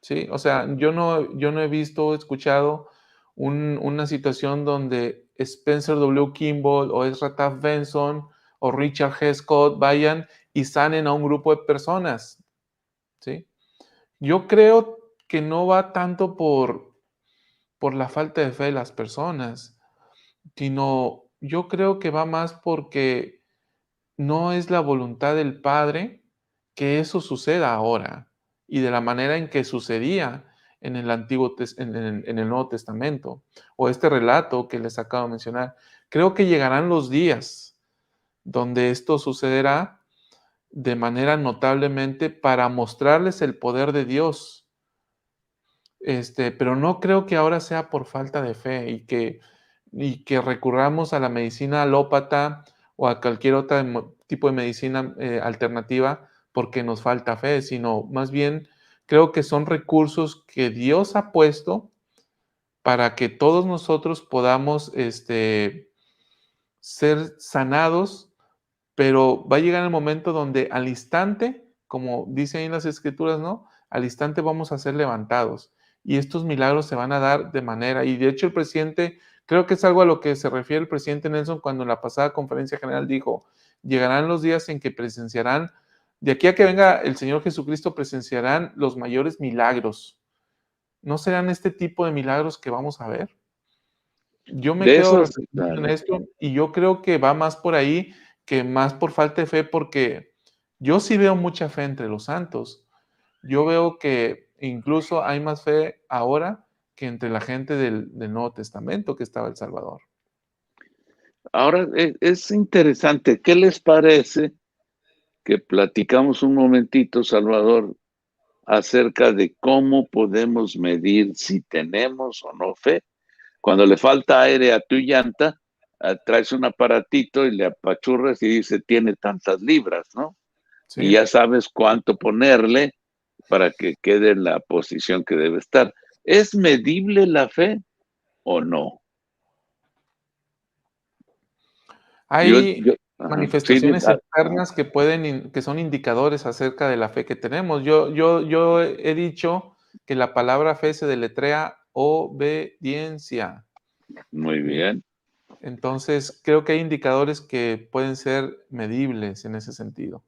¿Sí? O sea, yo no he visto, escuchado una situación donde Spencer W. Kimball o Ezra Taft Benson o Richard G. Scott vayan y sanen a un grupo de personas, ¿sí? Yo creo que no va tanto por la falta de fe de las personas, sino yo creo que va más porque no es la voluntad del Padre que eso suceda ahora y de la manera en que sucedía en el en el Nuevo Testamento o este relato que les acabo de mencionar. Creo que llegarán los días donde esto sucederá de manera notablemente para mostrarles el poder de Dios. Pero no creo que ahora sea por falta de fe y que recurramos a la medicina alópata o a cualquier otro tipo de medicina alternativa porque nos falta fe, sino más bien creo que son recursos que Dios ha puesto para que todos nosotros podamos ser sanados, pero va a llegar el momento donde al instante, como dice ahí en las escrituras, ¿no? Al instante vamos a ser levantados y estos milagros se van a dar de manera, y de hecho el presidente, creo que es algo a lo que se refiere el presidente Nelson cuando en la pasada conferencia general dijo, llegarán los días en que presenciarán, de aquí a que venga el Señor Jesucristo, presenciarán los mayores milagros. ¿No serán este tipo de milagros que vamos a ver? Yo me De quedo esos, reflexionando en claro. esto y yo creo que va más por ahí que más por falta de fe, porque yo sí veo mucha fe entre los santos. Yo veo que incluso hay más fe ahora que entre la gente del Nuevo Testamento que estaba El Salvador. Ahora, es interesante, ¿qué les parece que platicamos un momentito, Salvador, acerca de cómo podemos medir si tenemos o no fe? Cuando le falta aire a tu llanta, traes un aparatito y le apachurras y dice, tiene tantas libras, ¿no? Y ¿Sí? ya sabes cuánto ponerle para que quede en la posición que debe estar. ¿Es medible la fe o no? Hay Ajá, sí, manifestaciones externas que que son indicadores acerca de la fe que tenemos. Yo he dicho que la palabra fe se deletrea obediencia, muy ¿sí? bien, Entonces, creo que hay indicadores que pueden ser medibles en ese sentido.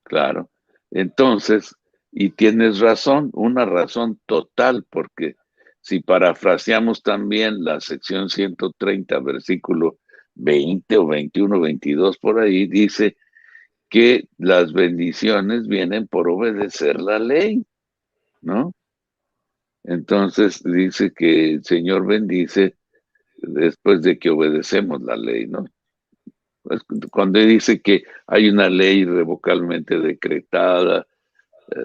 claro. Entonces, y tienes razón, una razón total, porque si parafraseamos también la sección 130, versículo 20 o 21, 22 por ahí, dice que las bendiciones vienen por obedecer la ley, ¿no? Entonces dice que el Señor bendice después de que obedecemos la ley, ¿no? Pues, cuando dice que hay una ley irrevocablemente decretada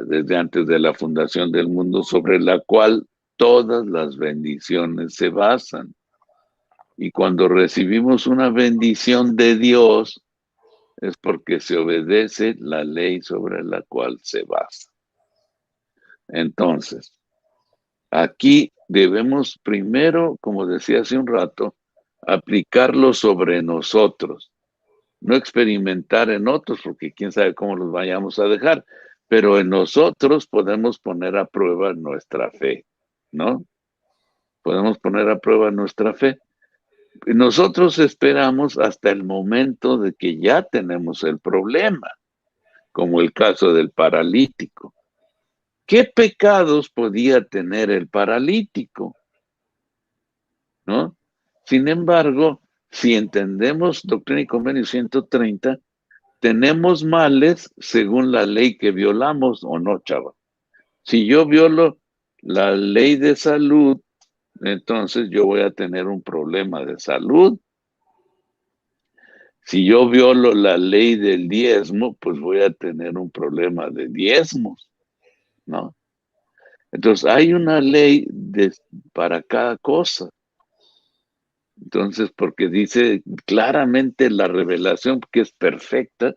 desde antes de la fundación del mundo sobre la cual todas las bendiciones se basan. Y cuando recibimos una bendición de Dios es porque se obedece la ley sobre la cual se basa. Entonces, aquí debemos primero, como decía hace un rato, aplicarlo sobre nosotros, no experimentar en otros, porque quién sabe cómo los vayamos a dejar, pero en nosotros podemos poner a prueba nuestra fe, ¿no? Podemos poner a prueba nuestra fe. Y nosotros esperamos hasta el momento de que ya tenemos el problema, como el caso del paralítico. ¿Qué pecados podía tener el paralítico? ¿No? Sin embargo, si entendemos Doctrina y Convenio 130, tenemos males según la ley que violamos o no, chava. Si yo violo la ley de salud, entonces yo voy a tener un problema de salud. Si yo violo la ley del diezmo, pues voy a tener un problema de diezmos, ¿no? Entonces hay una ley para cada cosa. Entonces, porque dice claramente la revelación, que es perfecta,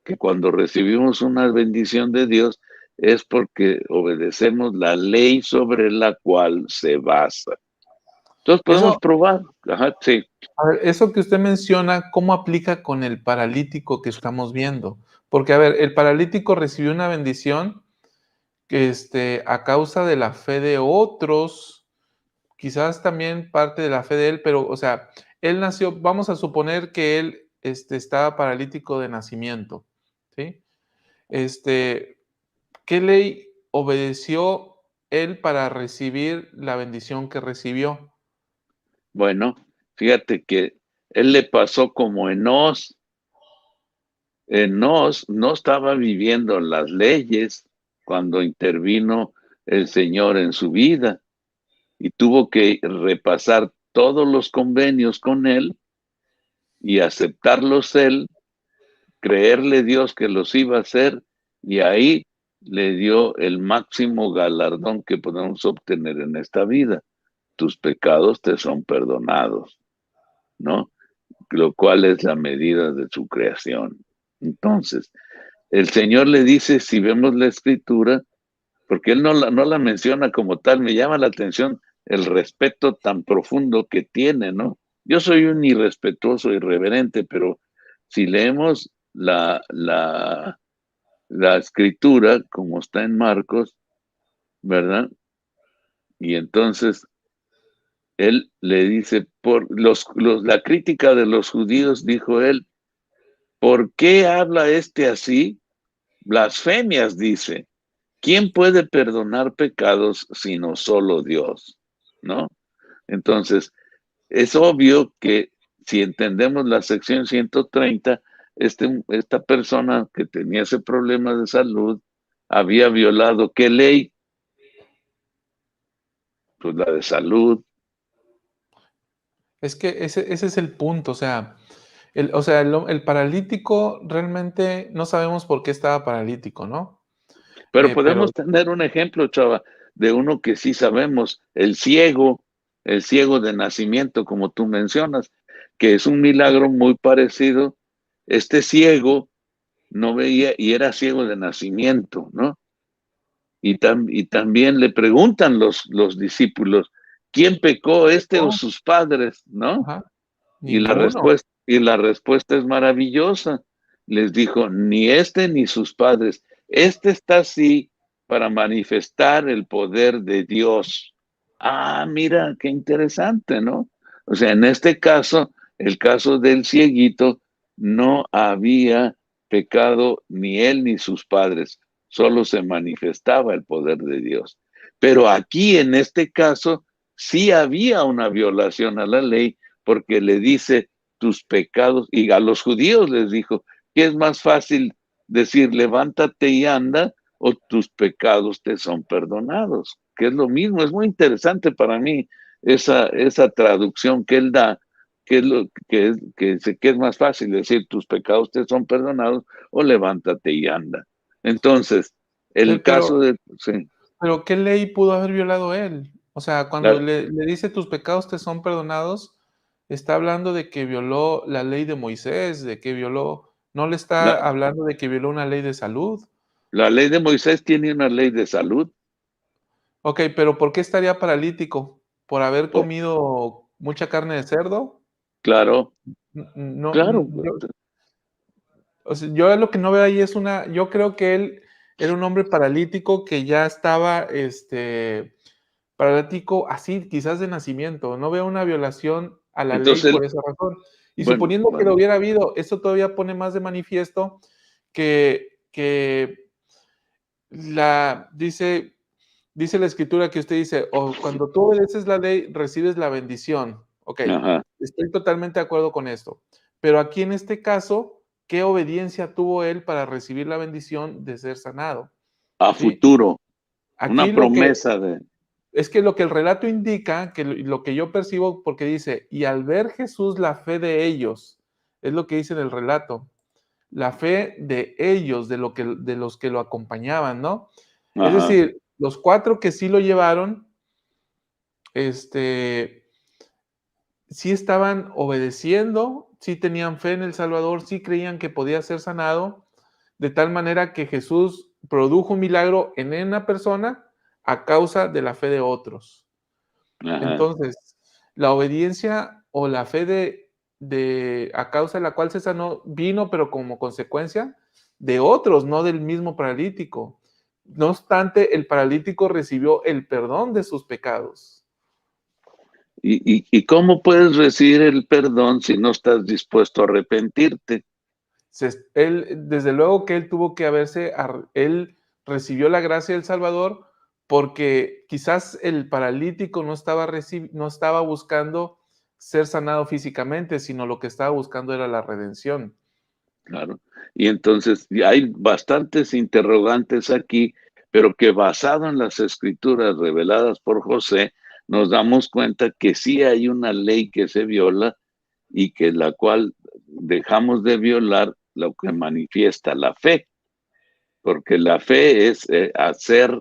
que cuando recibimos una bendición de Dios es porque obedecemos la ley sobre la cual se basa. Entonces podemos Eso, probar. Ajá, sí. a ver, eso que usted menciona, ¿cómo aplica con el paralítico que estamos viendo? Porque, a ver, el paralítico recibió una bendición que, a causa de la fe de otros, quizás también parte de la fe de él, pero, o sea, él nació, vamos a suponer que él, estaba paralítico de nacimiento, ¿sí? ¿Qué ley obedeció él para recibir la bendición que recibió? Bueno, fíjate que él le pasó como Enós. Enós no estaba viviendo las leyes cuando intervino el Señor en su vida y tuvo que repasar todos los convenios con él y aceptarlos él, creerle Dios que los iba a hacer, y ahí le dio el máximo galardón que podemos obtener en esta vida. Tus pecados te son perdonados, ¿no? Lo cual es la medida de su creación. Entonces, el Señor le dice, si vemos la escritura, porque él no la menciona como tal, me llama la atención el respeto tan profundo que tiene, ¿no? Yo soy un irrespetuoso, irreverente, pero si leemos la escritura, como está en Marcos, ¿verdad? Y entonces él le dice, la crítica de los judíos, dijo él, ¿por qué habla este así? Blasfemias, dice. ¿Quién puede perdonar pecados sino solo Dios? ¿No? Entonces, es obvio que si entendemos la sección 130, esta persona que tenía ese problema de salud había violado ¿qué ley? Pues la de salud. Es que ese es el punto, o sea, el paralítico realmente no sabemos por qué estaba paralítico, ¿no? Pero Pero podemos tener un ejemplo, chava, de uno que sí sabemos, el ciego de nacimiento, como tú mencionas, que es un milagro muy parecido. Este ciego no veía y era ciego de nacimiento, ¿no? Y también le preguntan los discípulos, ¿quién pecó, este o no, sus padres? ¿No? ajá, Y ninguno. la respuesta es maravillosa. Les dijo, ni este ni sus padres. Este está así para manifestar el poder de Dios. Ah, mira, qué interesante, ¿no? O sea, en este caso, el caso del cieguito, no había pecado ni él ni sus padres, solo se manifestaba el poder de Dios. Pero aquí, en este caso, sí había una violación a la ley, porque le dice tus pecados, y a los judíos les dijo, ¿qué es más fácil decir levántate y anda o tus pecados te son perdonados? Que es lo mismo, es muy interesante para mí esa traducción que él da, que es lo que es más fácil decir tus pecados te son perdonados o levántate y anda. Entonces, el Pero, caso de sí, pero ¿qué ley pudo haber violado él? O sea, cuando la, le dice tus pecados te son perdonados, está hablando de que violó la ley de Moisés, de que violó, no le está la, hablando de que violó una ley de salud. la ley de Moisés tiene una ley de salud. Ok, pero ¿por qué estaría paralítico? ¿Por haber Por, comido mucha carne de cerdo? claro, No, claro. o sea, yo lo que no veo ahí es yo creo que él era un hombre paralítico que ya estaba, paralítico así, quizás de nacimiento. No veo una violación a la ley Entonces, por esa razón. Y bueno, suponiendo que lo hubiera habido, eso todavía pone más de manifiesto que dice la escritura que usted dice, o cuando tú obedeces la ley, recibes la bendición. Ok, ajá, estoy totalmente de acuerdo con esto. Pero aquí en este caso, ¿qué obediencia tuvo él para recibir la bendición de ser sanado? a ¿Sí? futuro, una Aquí lo que, promesa de. Es que lo que el relato indica, que lo que yo percibo, porque dice, y al ver Jesús la fe de ellos, es lo que dice en el relato, la fe de ellos, de los que lo acompañaban, ¿no? Es Ajá. decir, los 4 que sí lo llevaron, sí estaban obedeciendo, sí tenían fe en el Salvador, sí creían que podía ser sanado, de tal manera que Jesús produjo un milagro en una persona a causa de la fe de otros. Ajá. Entonces, la obediencia o la fe a causa de la cual se sanó vino, pero como consecuencia de otros, no del mismo paralítico. No obstante, el paralítico recibió el perdón de sus pecados. ¿Y cómo puedes recibir el perdón si no estás dispuesto a arrepentirte? Desde luego que él tuvo que él recibió la gracia del Salvador porque quizás el paralítico no estaba buscando ser sanado físicamente, sino lo que estaba buscando era la redención. Claro. Y entonces hay bastantes interrogantes aquí, pero que basado en las escrituras reveladas por José, nos damos cuenta que sí hay una ley que se viola y que la cual dejamos de violar lo que manifiesta la fe, porque la fe es hacer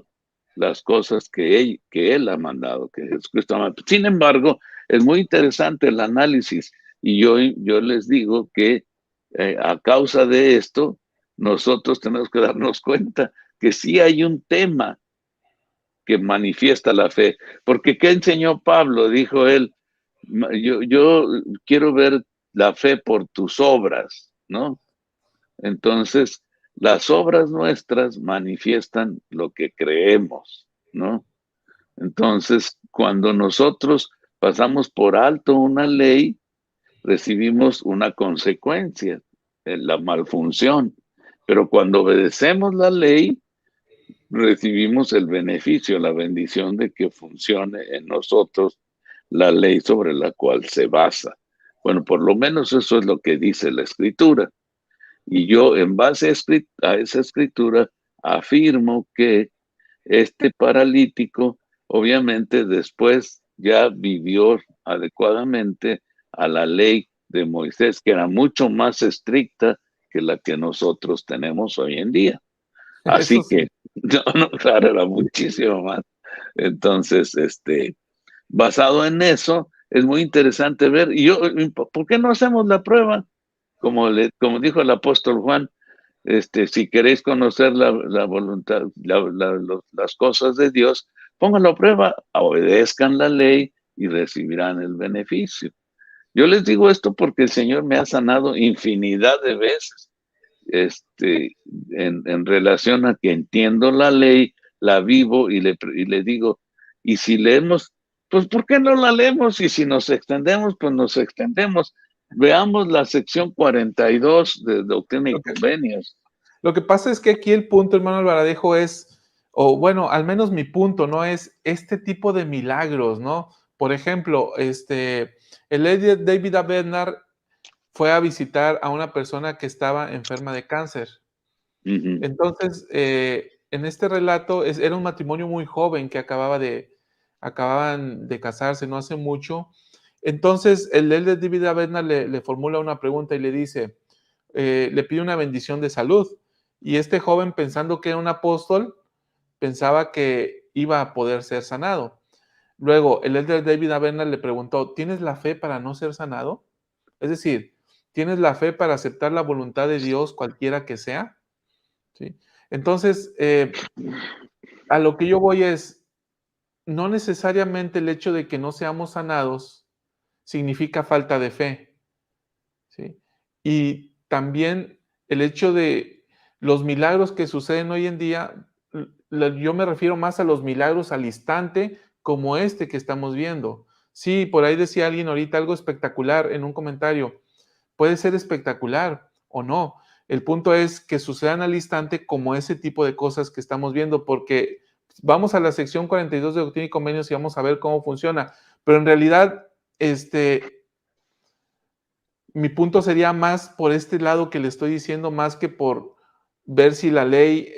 las cosas que él ha mandado, que Jesucristo ha mandado. Sin embargo, es muy interesante el análisis y yo les digo que a causa de esto, nosotros tenemos que darnos cuenta que sí hay un tema que manifiesta la fe, porque ¿qué enseñó Pablo? Dijo él, yo quiero ver la fe por tus obras, ¿no? Entonces, las obras nuestras manifiestan lo que creemos, ¿no? Entonces, cuando nosotros pasamos por alto una ley, recibimos una consecuencia, la malfunción. Pero cuando obedecemos la ley, recibimos el beneficio, la bendición de que funcione en nosotros la ley sobre la cual se basa. Bueno, por lo menos eso es lo que dice la escritura. Y yo, en base a esa escritura, afirmo que este paralítico, obviamente, después ya vivió adecuadamente a la ley de Moisés, que era mucho más estricta que la que nosotros tenemos hoy en día. Eso Así sí. que, no, claro, era muchísimo más. Entonces, basado en eso, es muy interesante ver. Y yo, ¿por qué no hacemos la prueba? Como dijo el apóstol Juan, si queréis conocer la voluntad, las cosas de Dios, pónganlo a prueba, obedezcan la ley y recibirán el beneficio. Yo les digo esto porque el Señor me ha sanado infinidad de veces, en relación a que entiendo la ley, la vivo y le digo, y si leemos, pues ¿por qué no la leemos? Y si nos extendemos, pues nos extendemos. Veamos la sección 42 de Doctrina y Lo que, Convenios. lo que pasa es que aquí el punto, hermano Alvaradejo, o bueno, al menos mi punto, ¿no? Es este tipo de milagros, ¿no? Por ejemplo, el lady David A. Bednar fue a visitar a una persona que estaba enferma de cáncer. Uh-huh. Entonces, en este relato era un matrimonio muy joven que acababan de casarse no hace mucho. Entonces, el de David Avedna le formula una pregunta y le dice, le pide una bendición de salud. Y este joven, pensando que era un apóstol, pensaba que iba a poder ser sanado. Luego, el elder David Avedna le preguntó, ¿tienes la fe para no ser sanado? Es decir, ¿tienes la fe para aceptar la voluntad de Dios cualquiera que sea? ¿Sí? Entonces, a lo que yo voy es, no necesariamente el hecho de que no seamos sanados significa falta de fe, ¿sí? Y también el hecho de los milagros que suceden hoy en día, yo me refiero más a los milagros al instante como este que estamos viendo. Sí, por ahí decía alguien ahorita algo espectacular en un comentario. Puede ser espectacular o no. El punto es que sucedan al instante como ese tipo de cosas que estamos viendo, porque vamos a la sección 42 de Doctrina y Convenios y vamos a ver cómo funciona. Pero en realidad, mi punto sería más por este lado que le estoy diciendo, más que por ver si la ley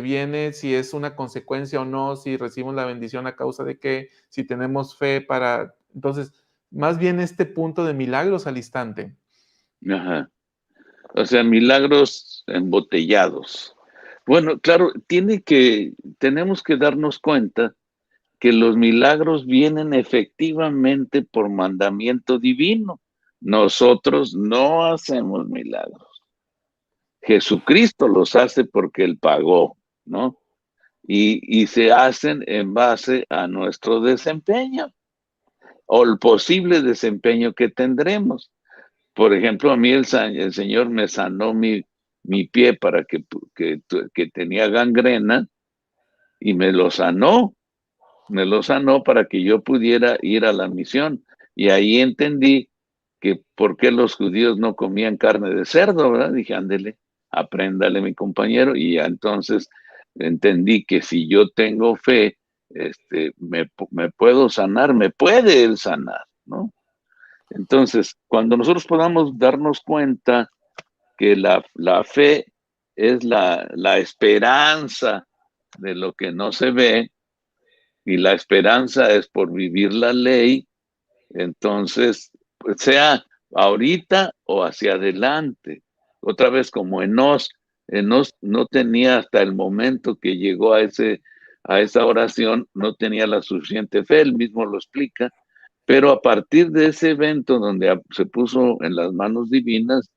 viene, si es una consecuencia o no, si recibimos la bendición a causa de qué, si tenemos fe para... Entonces, más bien este punto de milagros al instante. Ajá. O sea, milagros embotellados. Bueno, claro, tenemos que darnos cuenta que los milagros vienen efectivamente por mandamiento divino. Nosotros no hacemos milagros. Jesucristo los hace porque Él pagó, ¿no? Y se hacen en base a nuestro desempeño o el posible desempeño que tendremos. Por ejemplo, a mí el Señor me sanó mi pie para que tenía gangrena y me lo sanó para que yo pudiera ir a la misión. Y ahí entendí que por qué los judíos no comían carne de cerdo, ¿verdad? Dije, ándele, apréndale, mi compañero. Y ya entonces entendí que si yo tengo fe, me puedo sanar, me puede Él sanar, ¿no? Entonces, cuando nosotros podamos darnos cuenta que la fe es la esperanza de lo que no se ve, y la esperanza es por vivir la ley, entonces, pues sea ahorita o hacia adelante. Otra vez como Enós no tenía hasta el momento que llegó a esa oración, no tenía la suficiente fe, él mismo lo explica, pero a partir de ese evento donde se puso en las manos divinas,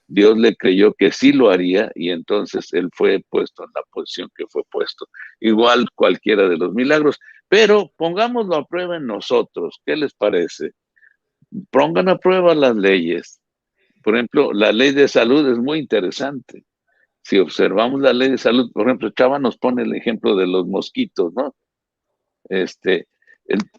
Dios le creyó que sí lo haría y entonces él fue puesto en la posición que fue puesto. Igual cualquiera de los milagros, pero pongámoslo a prueba en nosotros. ¿Qué les parece? Pongan a prueba las leyes. Por ejemplo, la ley de salud es muy interesante. Si observamos la ley de salud, por ejemplo, Chava nos pone el ejemplo de los mosquitos, ¿no?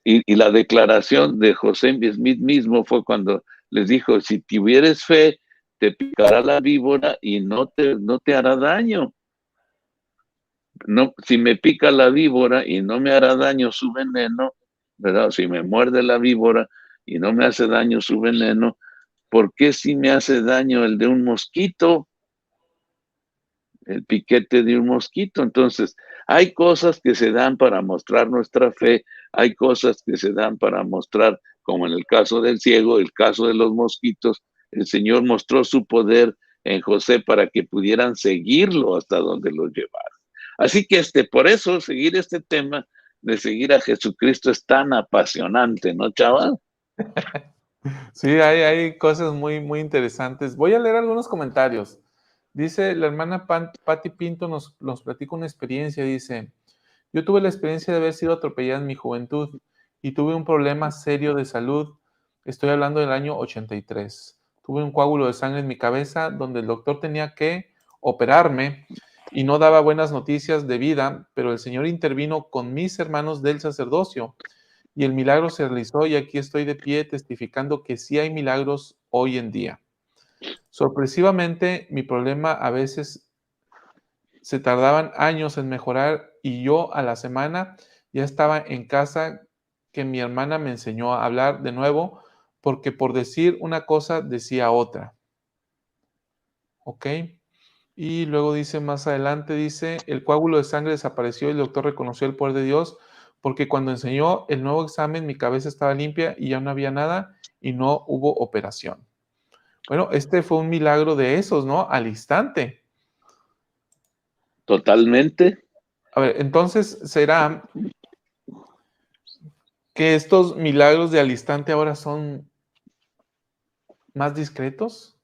Y la declaración de José Smith mismo fue cuando les dijo, si tuvieres fe, te picará la víbora y no te hará daño. No, si me pica la víbora y no me hará daño su veneno, ¿verdad? Si me muerde la víbora y no me hace daño su veneno, ¿por qué si me hace daño el de un mosquito? El piquete de un mosquito. Entonces, hay cosas que se dan para mostrar nuestra fe, hay cosas que se dan para mostrar, como en el caso del ciego, el caso de los mosquitos, el Señor mostró su poder en José para que pudieran seguirlo hasta donde lo llevara. Así que por eso seguir este tema de seguir a Jesucristo es tan apasionante, ¿no, chaval? Sí, hay cosas muy, muy interesantes. Voy a leer algunos comentarios. Dice la hermana Patti Pinto, nos platica una experiencia. Dice, yo tuve la experiencia de haber sido atropellada en mi juventud y tuve un problema serio de salud. Estoy hablando del año 83. Tuve un coágulo de sangre en mi cabeza donde el doctor tenía que operarme y no daba buenas noticias de vida, pero el Señor intervino con mis hermanos del sacerdocio y el milagro se realizó y aquí estoy de pie testificando que sí hay milagros hoy en día. Sorpresivamente, mi problema a veces se tardaban años en mejorar y yo a la semana ya estaba en casa que mi hermana me enseñó a hablar de nuevo porque por decir una cosa decía otra. ¿Ok? Y luego dice más adelante, dice, el coágulo de sangre desapareció y el doctor reconoció el poder de Dios porque cuando enseñó el nuevo examen mi cabeza estaba limpia y ya no había nada y no hubo operación. Bueno, este fue un milagro de esos, ¿no? Al instante. Totalmente. A ver, entonces, ¿será que estos milagros de al instante ahora son más discretos?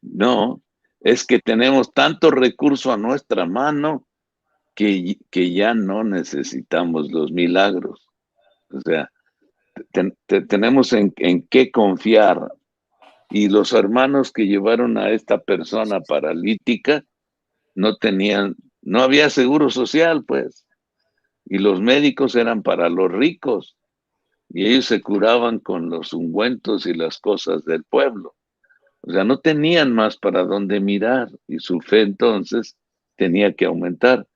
No, es que tenemos tanto recurso a nuestra mano que ya no necesitamos los milagros. O sea, tenemos en qué confiar. Y los hermanos que llevaron a esta persona paralítica no había seguro social, pues. Y los médicos eran para los ricos. Y ellos se curaban con los ungüentos y las cosas del pueblo. O sea, no tenían más para dónde mirar y su fe entonces tenía que aumentar.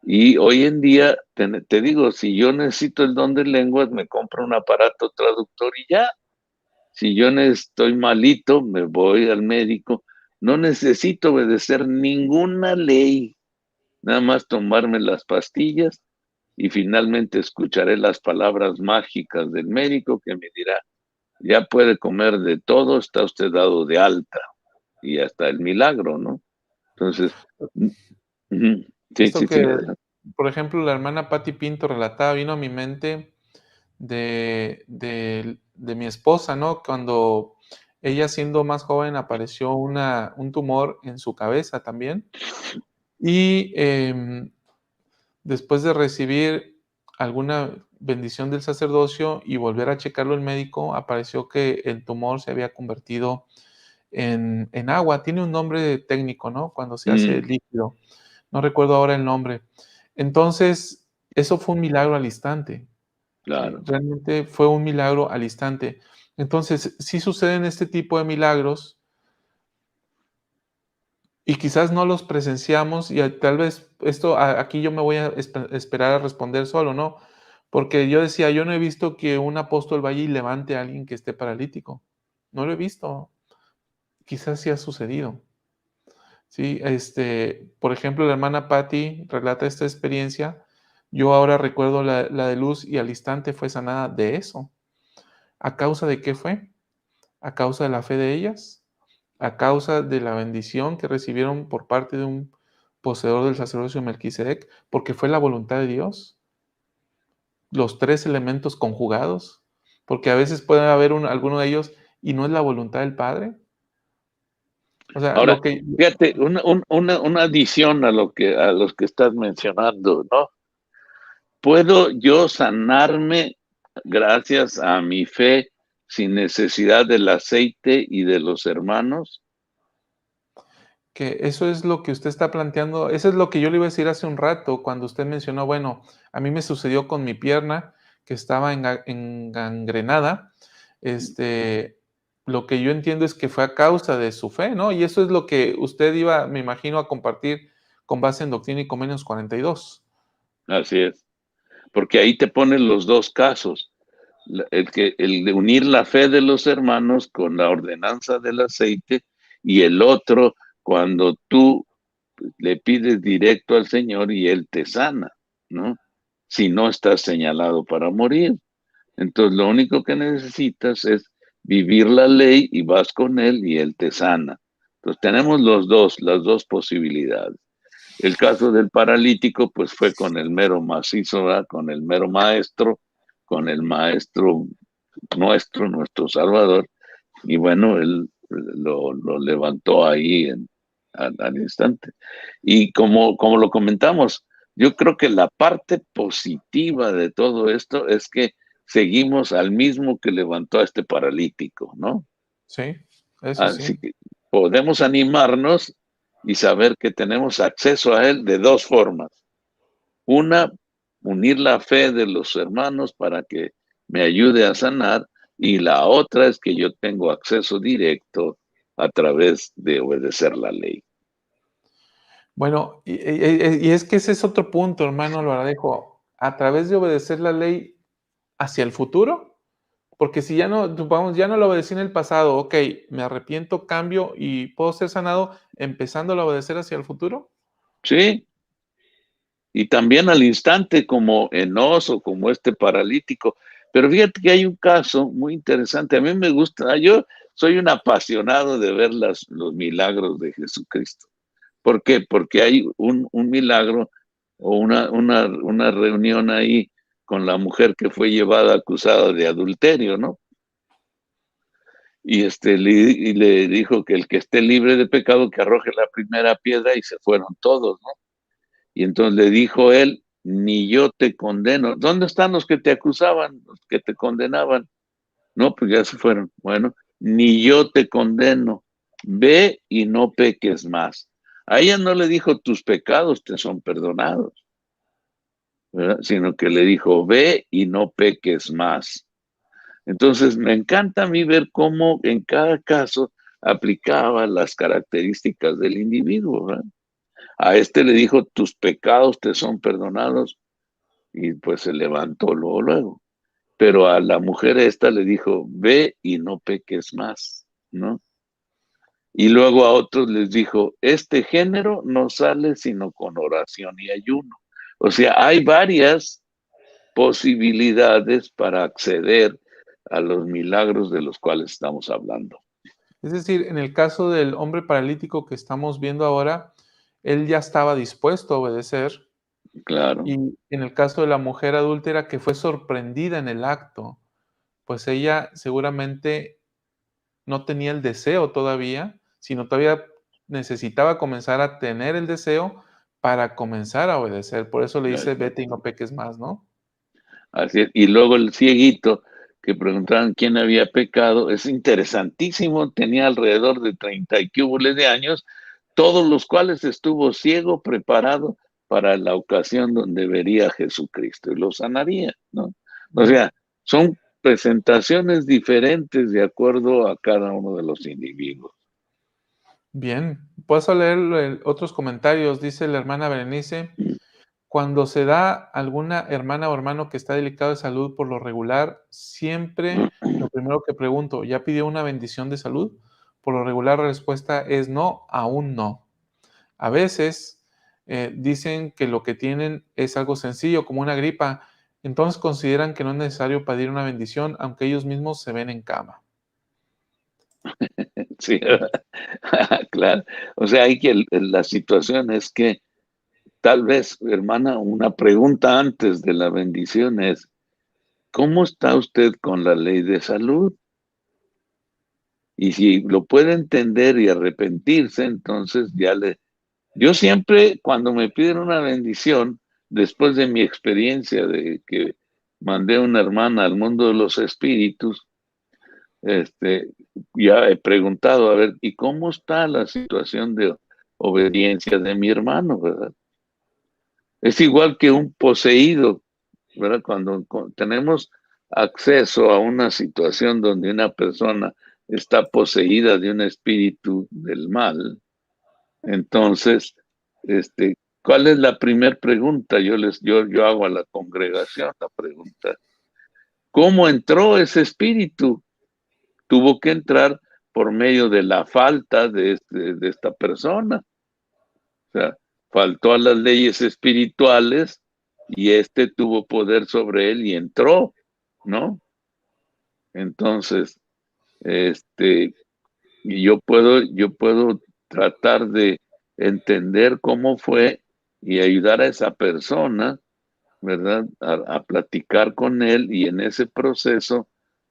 Y hoy en día, te digo, si yo necesito el don de lenguas, me compro un aparato traductor y ya. Si yo estoy malito, me voy al médico. no necesito obedecer ninguna ley, nada más tomarme las pastillas y finalmente escucharé las palabras mágicas del médico que me dirá, ya puede comer de todo, está usted dado de alta, y hasta el milagro, ¿no? Entonces, sí, Esto sí, sí. que, por ejemplo, la hermana Patti Pinto relataba, vino a mi mente de mi esposa, ¿no? Cuando ella siendo más joven apareció un tumor en su cabeza también. Y después de recibir alguna bendición del sacerdocio y volver a checarlo el médico, apareció que el tumor se había convertido en agua. Tiene un nombre técnico, ¿no? Cuando se hace líquido. No recuerdo ahora el nombre. Entonces, eso fue un milagro al instante. Sí, Claro. realmente fue un milagro al instante. Entonces, sí suceden este tipo de milagros y quizás no los presenciamos y tal vez aquí yo me voy a esperar a responder solo, ¿no? Porque yo decía, yo no he visto que un apóstol vaya y levante a alguien que esté paralítico. No lo he visto. Quizás sí ha sucedido. Sí, por ejemplo, la hermana Patty relata esta experiencia. Yo ahora recuerdo la de Luz y al instante fue sanada de eso. ¿A causa de qué fue? ¿A causa de la fe de ellas? ¿A causa de la bendición que recibieron por parte de un poseedor del sacerdocio de Melquisedec? Porque fue la voluntad de Dios. Los tres elementos conjugados. Porque a veces puede haber alguno de ellos y no es la voluntad del Padre. O sea, Ahora, lo que... fíjate, una adición a los que estás mencionando, ¿no? ¿Puedo yo sanarme gracias a mi fe sin necesidad del aceite y de los hermanos? Que eso es lo que usted está planteando, eso es lo que yo le iba a decir hace un rato, cuando usted mencionó, bueno, a mí me sucedió con mi pierna, que estaba engangrenada, lo que yo entiendo es que fue a causa de su fe, ¿no? Y eso es lo que usted iba, me imagino, a compartir con base en Doctrina y Convenios 42. Así es, porque ahí te ponen los dos casos, el de unir la fe de los hermanos con la ordenanza del aceite y el otro cuando tú le pides directo al Señor y Él te sana, ¿no? Si no estás señalado para morir. Entonces, lo único que necesitas es vivir la ley y vas con Él y Él te sana. Entonces, tenemos las dos posibilidades. El caso del paralítico, pues fue con el mero macizo, ¿verdad? Con el mero maestro, con el maestro nuestro Salvador, y bueno, él lo levantó ahí al instante. Y como lo comentamos, yo creo que la parte positiva de todo esto es que seguimos al mismo que levantó a este paralítico, ¿no? Sí, eso Así sí. que podemos animarnos y saber que tenemos acceso a él de dos formas. Una, unir la fe de los hermanos para que me ayude a sanar, y la otra es que yo tengo acceso directo a través de obedecer la ley. Bueno, y es que ese es otro punto, hermano Alvarejo, a través de obedecer la ley hacia el futuro. Porque si ya no, vamos, ya no lo obedecí en el pasado, ok, me arrepiento, cambio y puedo ser sanado empezando a obedecer hacia el futuro. Sí, y también al instante como Enos o como este paralítico. Pero fíjate que hay un caso muy interesante. A mí me gusta, yo soy un apasionado de ver los milagros de Jesucristo. ¿Por qué? Porque hay un milagro o una reunión ahí con la mujer que fue llevada acusada de adulterio, ¿no? Y le dijo que el que esté libre de pecado que arroje la primera piedra, y se fueron todos, ¿no? Y entonces le dijo él, ni yo te condeno. ¿Dónde están los que te acusaban, los que te condenaban? No, pues ya se fueron. Bueno, ni yo te condeno. Ve y no peques más. A ella no le dijo, tus pecados te son perdonados, ¿verdad? Sino que le dijo, ve y no peques más. Entonces, me encanta a mí ver cómo en cada caso aplicaba las características del individuo, ¿verdad? A este le dijo, tus pecados te son perdonados, y pues se levantó luego. Pero a la mujer esta le dijo, ve y no peques más, ¿no? Y luego a otros les dijo, este género no sale sino con oración y ayuno. O sea, hay varias posibilidades para acceder a los milagros de los cuales estamos hablando. Es decir, en el caso del hombre paralítico que estamos viendo ahora, él ya estaba dispuesto a obedecer. Claro, Y en el caso de la mujer adúltera que fue sorprendida en el acto, pues ella seguramente no tenía el deseo todavía, sino todavía necesitaba comenzar a tener el deseo para comenzar a obedecer. Por eso le dice, así vete y no peques más, ¿no? así es. Y luego el cieguito que preguntaban quién había pecado, es interesantísimo, tenía alrededor de 30 y cúbules de años, todos los cuales estuvo ciego, preparado para la ocasión donde vería a Jesucristo y lo sanaría, ¿no? O sea, son presentaciones diferentes de acuerdo a cada uno de los individuos. Bien, paso a leer otros comentarios. Dice la hermana Berenice, cuando se da alguna hermana o hermano que está delicado de salud por lo regular, siempre lo primero que pregunto, ¿ya pidió una bendición de salud? Por lo regular la respuesta es no, aún no. A veces dicen que lo que tienen es algo sencillo, como una gripa, entonces consideran que no es necesario pedir una bendición, aunque ellos mismos se ven en cama. Sí, claro. O sea, hay que la situación es que tal vez, hermana, una pregunta antes de la bendición es, ¿cómo está usted con la ley de salud? Y si lo puede entender y arrepentirse, entonces ya le... Yo siempre, cuando me piden una bendición, después de mi experiencia de que mandé a una hermana al mundo de los espíritus, ya he preguntado, a ver, ¿y cómo está la situación de obediencia de mi hermano, verdad? Es igual que un poseído, ¿verdad? Cuando tenemos acceso a una situación donde una persona está poseída de un espíritu del mal, entonces, ¿cuál es la primera pregunta? Yo hago a la congregación la pregunta, ¿cómo entró ese espíritu? Tuvo que entrar por medio de la falta de esta persona. O sea, faltó a las leyes espirituales y tuvo poder sobre él y entró, ¿no? Entonces, y yo puedo tratar de entender cómo fue y ayudar a esa persona, ¿verdad? A platicar con él y en ese proceso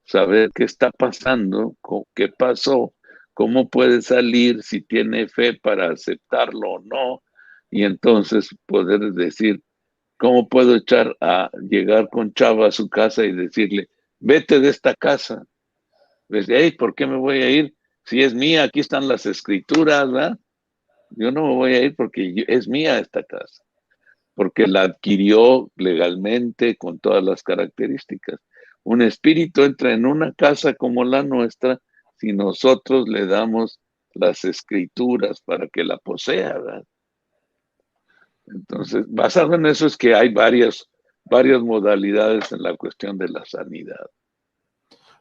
saber qué está pasando, qué pasó, cómo puede salir, si tiene fe para aceptarlo o no, y entonces poder decir, ¿cómo puedo llegar con Chava a su casa y decirle, vete de esta casa? Desde ahí, ¿por qué me voy a ir? Si es mía, aquí están las escrituras, ¿verdad? Yo no me voy a ir porque es mía esta casa, porque la adquirió legalmente con todas las características. Un espíritu entra en una casa como la nuestra si nosotros le damos las escrituras para que la posea, ¿verdad? Entonces, basado en eso es que hay varias modalidades en la cuestión de la sanidad.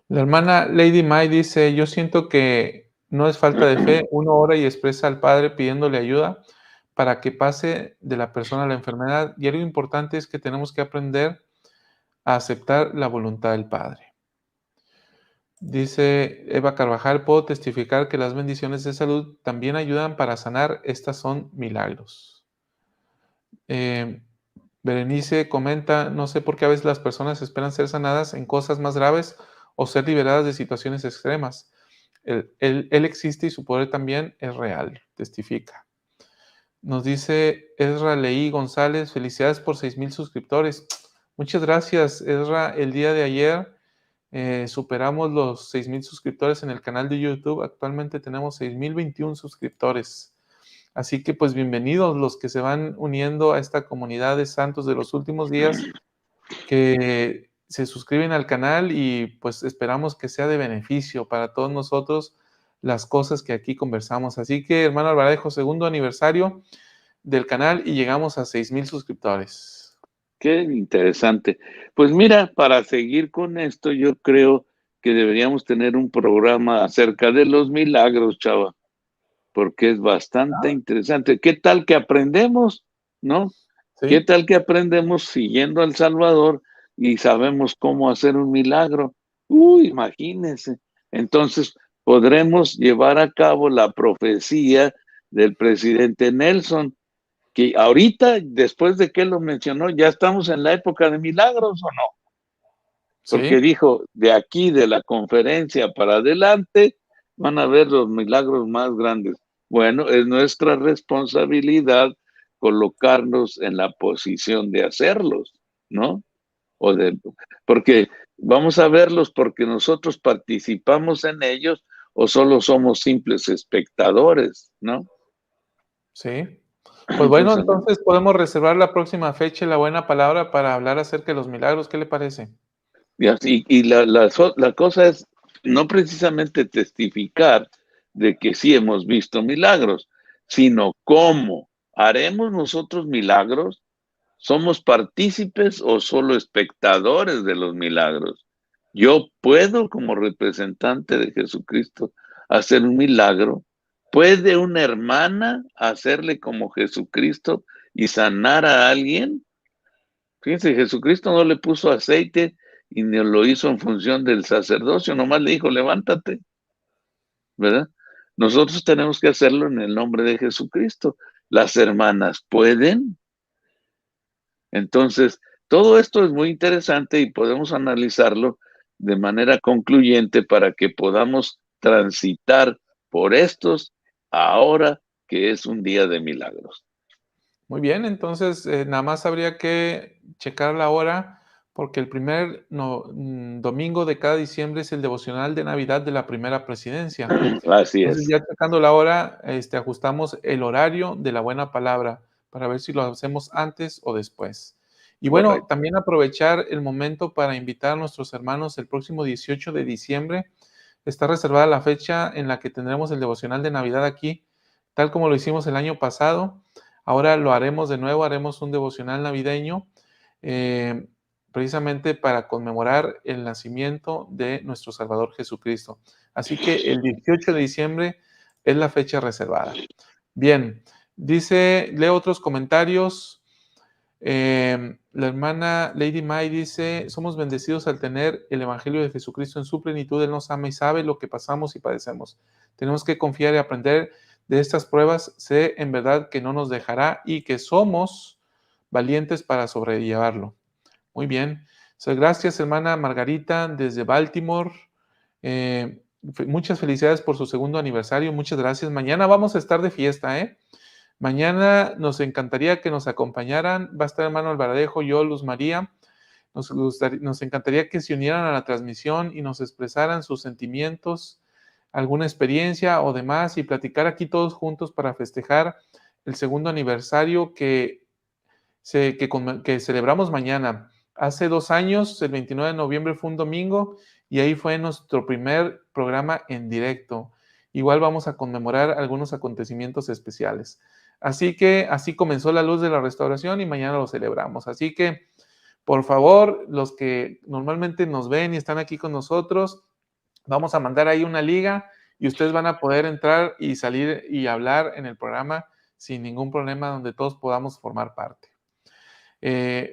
La hermana Lady Mai dice, yo siento que no es falta de fe, uno ora y expresa al Padre pidiéndole ayuda para que pase de la persona la enfermedad y algo importante es que tenemos que aprender a aceptar la voluntad del Padre. Dice Eva Carvajal, puedo testificar que las bendiciones de salud también ayudan para sanar, estas son milagros. Berenice comenta, no sé por qué a veces las personas esperan ser sanadas en cosas más graves o ser liberadas de situaciones extremas. Él existe y su poder también es real, testifica. Nos dice Ezra Leí González, felicidades por 6,000 suscriptores. Muchas gracias, Ezra. El día de ayer superamos los 6,000 suscriptores en el canal de YouTube. Actualmente tenemos 6,021 suscriptores. Así que pues bienvenidos los que se van uniendo a esta comunidad de santos de los últimos días, que se suscriben al canal y pues esperamos que sea de beneficio para todos nosotros las cosas que aquí conversamos. Así que, hermano Alvarejo, segundo aniversario del canal y llegamos a 6,000 suscriptores. Qué interesante. Pues mira, para seguir con esto, yo creo que deberíamos tener un programa acerca de los milagros, Chava. porque es bastante interesante. ¿Qué tal que aprendemos, no? Sí. ¿Qué tal que aprendemos siguiendo al Salvador y sabemos cómo hacer un milagro? Imagínense. Entonces, podremos llevar a cabo la profecía del presidente Nelson, que ahorita, después de que él lo mencionó, ya estamos en la época de milagros, ¿o no? Porque Sí. dijo, de aquí, de la conferencia para adelante, van a ver los milagros más grandes. Bueno, es nuestra responsabilidad colocarnos en la posición de hacerlos, ¿no? Porque vamos a verlos porque nosotros participamos en ellos o solo somos simples espectadores, ¿no? Sí. Pues bueno, Entonces, entonces podemos reservar la próxima fecha y la buena palabra para hablar acerca de los milagros. ¿Qué le parece? la cosa es no precisamente testificar de que sí hemos visto milagros, sino cómo haremos nosotros milagros. ¿Somos partícipes o solo espectadores de los milagros? Yo puedo, como representante de Jesucristo, hacer un milagro. ¿Puede una hermana hacerle como Jesucristo y sanar a alguien? Fíjense, Jesucristo no le puso aceite y ni lo hizo en función del sacerdocio, nomás le dijo, levántate, ¿verdad? Nosotros tenemos que hacerlo en el nombre de Jesucristo. Las hermanas pueden. Entonces, todo esto es muy interesante y podemos analizarlo de manera concluyente para que podamos transitar por estos ahora que es un día de milagros. Muy bien, entonces nada más habría que checar la hora porque el primer domingo de cada diciembre es el devocional de Navidad de la primera presidencia. Así Entonces, es, ya checando la hora, ajustamos el horario de la buena palabra para ver si lo hacemos antes o después. Y bueno, correcto. también aprovechar el momento para invitar a nuestros hermanos el próximo 18 de diciembre. Está reservada la fecha en la que tendremos el devocional de Navidad aquí, tal como lo hicimos el año pasado. Ahora lo haremos de nuevo, haremos un devocional navideño, eh, precisamente para conmemorar el nacimiento de nuestro Salvador Jesucristo. Así que el 18 de diciembre es la fecha reservada. Bien, leo otros comentarios. La hermana Lady May dice, somos bendecidos al tener el Evangelio de Jesucristo en su plenitud. Él nos ama y sabe lo que pasamos y padecemos. Tenemos que confiar y aprender de estas pruebas. Sé en verdad que no nos dejará y que somos valientes para sobrellevarlo. Muy bien. Gracias, hermana Margarita, desde Baltimore. Muchas felicidades por su segundo aniversario. Muchas gracias. Mañana vamos a estar de fiesta, ¿eh? Mañana nos encantaría que nos acompañaran. Va a estar hermano Alvaradejo, yo, Luz María. Nos encantaría que se unieran a la transmisión y nos expresaran sus sentimientos, alguna experiencia o demás, y platicar aquí todos juntos para festejar el segundo aniversario que celebramos mañana. Hace 2 años, el 29 de noviembre fue un domingo y ahí fue nuestro primer programa en directo. Igual vamos a conmemorar algunos acontecimientos especiales. Así que así comenzó la luz de la restauración y mañana lo celebramos. Así que, por favor, los que normalmente nos ven y están aquí con nosotros, vamos a mandar ahí una liga y ustedes van a poder entrar y salir y hablar en el programa sin ningún problema donde todos podamos formar parte.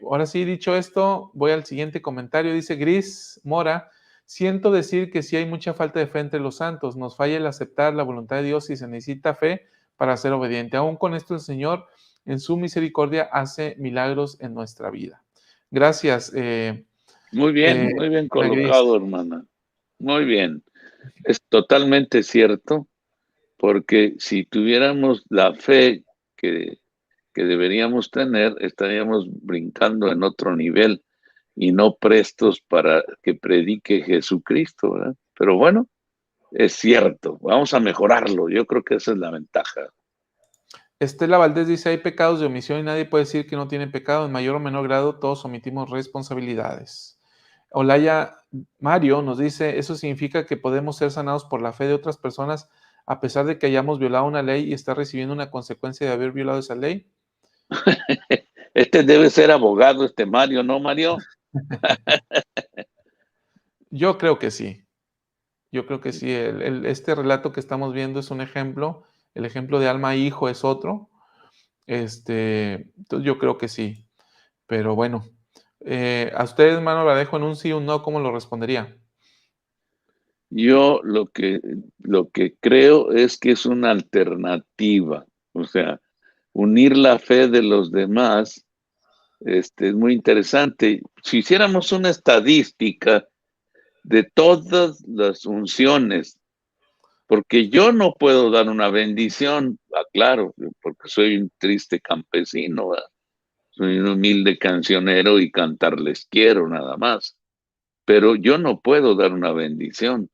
Ahora sí, dicho esto, voy al siguiente comentario. Dice Gris Mora, siento decir que sí hay mucha falta de fe entre los santos. Nos falla el aceptar la voluntad de Dios y se necesita fe para ser obediente. Aún con esto el Señor en su misericordia hace milagros en nuestra vida. Gracias. Muy bien Ana Gris. colocado, hermana. Muy bien. Es totalmente cierto, porque si tuviéramos la fe que deberíamos tener, estaríamos brincando en otro nivel y no prestos para que predique Jesucristo, ¿verdad? Pero bueno, es cierto, vamos a mejorarlo. Yo creo que esa es la ventaja. Estela Valdés dice, hay pecados de omisión y nadie puede decir que no tiene pecado. En mayor o menor grado, todos omitimos responsabilidades. Olaya Mario nos dice, eso significa que podemos ser sanados por la fe de otras personas a pesar de que hayamos violado una ley y estar recibiendo una consecuencia de haber violado esa ley. Este debe ser abogado, este Mario, ¿no, Mario? Yo creo que sí. Yo creo que sí. Este relato que estamos viendo es un ejemplo el ejemplo de alma e hijo es otro. Entonces yo creo que sí. Pero bueno, a ustedes, hermano, la dejo en un sí o un no, ¿cómo lo respondería? Yo lo que creo es que es una alternativa, o sea, unir la fe de los demás, es muy interesante. Si hiciéramos una estadística de todas las unciones, porque yo no puedo dar una bendición, claro, porque soy un triste campesino, ¿verdad? Soy un humilde cancionero y cantarles quiero nada más, pero yo no puedo dar una bendición.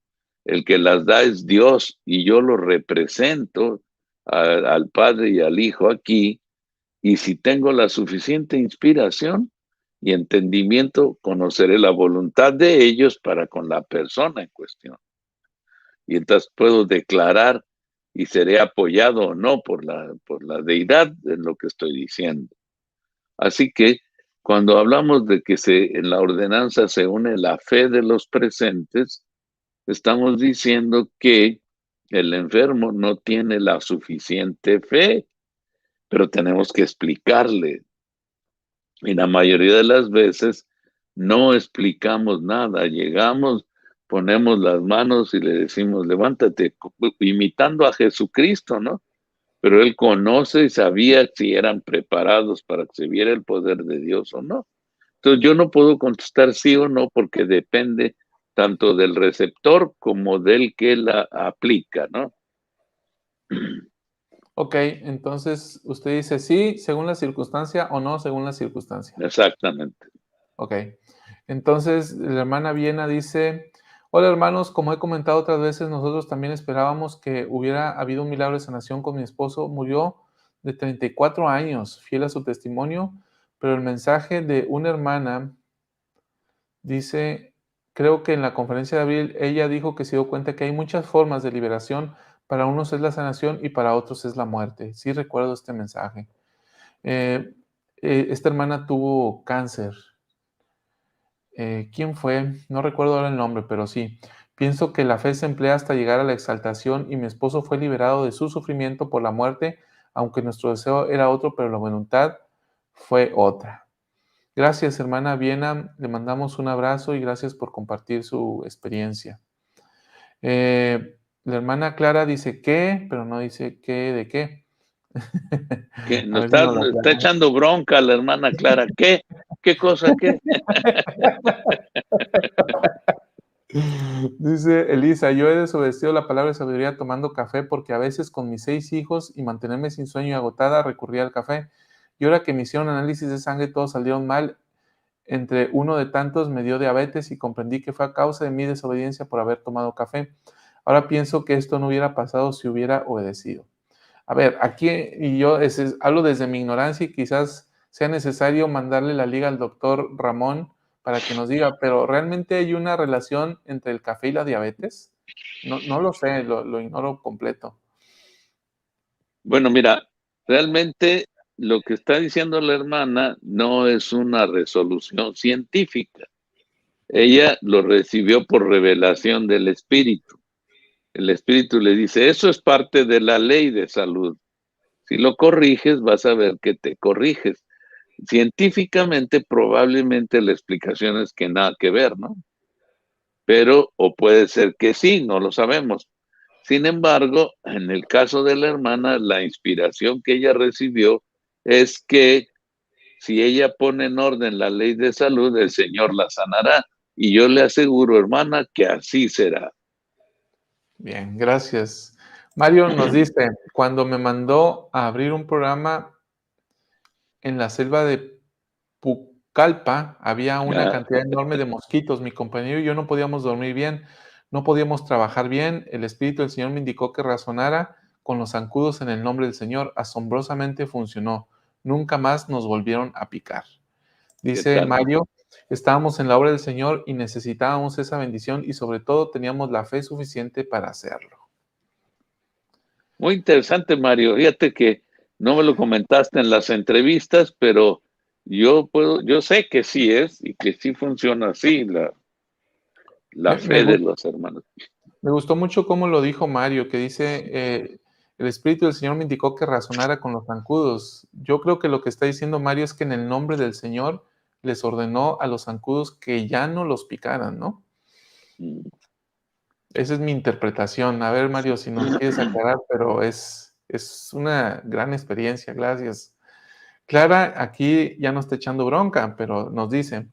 El que las da es Dios y yo lo represento al Padre y al Hijo aquí, y si tengo la suficiente inspiración y entendimiento, conoceré la voluntad de ellos para con la persona en cuestión. Y entonces puedo declarar y seré apoyado o no por la deidad en lo que estoy diciendo. Así que cuando hablamos de que en la ordenanza se une la fe de los presentes, estamos diciendo que el enfermo no tiene la suficiente fe, pero tenemos que explicarle. Y la mayoría de las veces no explicamos nada. Llegamos, ponemos las manos y le decimos, levántate, imitando a Jesucristo, ¿no? Pero él conoce y sabía si eran preparados para que se viera el poder de Dios o no. Entonces yo no puedo contestar sí o no porque depende tanto del receptor como del que la aplica, ¿no? Ok, entonces usted dice sí según la circunstancia o no según la circunstancia. Exactamente. Ok, entonces la hermana Viena dice, hola hermanos, como he comentado otras veces, nosotros también esperábamos que hubiera habido un milagro de sanación con mi esposo. Murió de 34 años, fiel a su testimonio, pero el mensaje de una hermana dice, creo que en la conferencia de abril ella dijo que se dio cuenta que hay muchas formas de liberación. Para unos es la sanación y para otros es la muerte. Sí recuerdo este mensaje. Esta hermana tuvo cáncer. ¿Quién fue? No recuerdo ahora el nombre, pero sí. Pienso que la fe se emplea hasta llegar a la exaltación y mi esposo fue liberado de su sufrimiento por la muerte, aunque nuestro deseo era otro, pero la voluntad fue otra. Gracias, hermana Viena. Le mandamos un abrazo y gracias por compartir su experiencia. La hermana Clara dice qué, pero no dice qué de qué. Que A nos ver si nos lo está aclara. echando bronca la hermana Clara. ¿Qué? ¿Qué cosa qué? Dice Elisa, yo he desobedecido la palabra de sabiduría tomando café porque a veces con mis 6 hijos y mantenerme sin sueño y agotada recurría al café. Y ahora que me hicieron análisis de sangre todos salieron mal. Entre uno de tantos me dio diabetes y comprendí que fue a causa de mi desobediencia por haber tomado café. Ahora pienso que esto no hubiera pasado si hubiera obedecido. A ver, aquí y yo hablo desde mi ignorancia y quizás sea necesario mandarle la liga al doctor Ramón para que nos diga, pero ¿realmente hay una relación entre el café y la diabetes? No lo sé, lo ignoro completo. Bueno, mira, realmente lo que está diciendo la hermana no es una resolución científica. Ella lo recibió por revelación del Espíritu. El Espíritu le dice, eso es parte de la ley de salud. Si lo corriges, vas a ver que te corriges. Científicamente, probablemente la explicación es que nada que ver, ¿no? Pero, o puede ser que sí, no lo sabemos. Sin embargo, en el caso de la hermana, la inspiración que ella recibió es que si ella pone en orden la ley de salud, el Señor la sanará. Y yo le aseguro, hermana, que así será. Bien, gracias. Mario nos dice, cuando me mandó a abrir un programa en la selva de Pucallpa, había una Ah, cantidad enorme de mosquitos. Mi compañero y yo no podíamos dormir bien, no podíamos trabajar bien. El Espíritu del Señor me indicó que razonara con los zancudos en el nombre del Señor. Asombrosamente funcionó. Nunca más nos volvieron a picar. ¿qué Dice tal? Mario, estábamos en la obra del Señor y necesitábamos esa bendición y sobre todo teníamos la fe suficiente para hacerlo. Muy interesante, Mario. Fíjate que no me lo comentaste en las entrevistas, pero yo sé que sí es y que sí funciona así la Me fe de los hermanos. gustó mucho cómo lo dijo Mario, que dice, El Espíritu del Señor me indicó que razonara con los zancudos. Yo creo que lo que está diciendo Mario es que en el nombre del Señor les ordenó a los zancudos que ya no los picaran, ¿no? Esa es mi interpretación. A ver, Mario, si nos quieres aclarar, pero es una gran experiencia, gracias. Clara, aquí ya no está echando bronca, pero nos dice,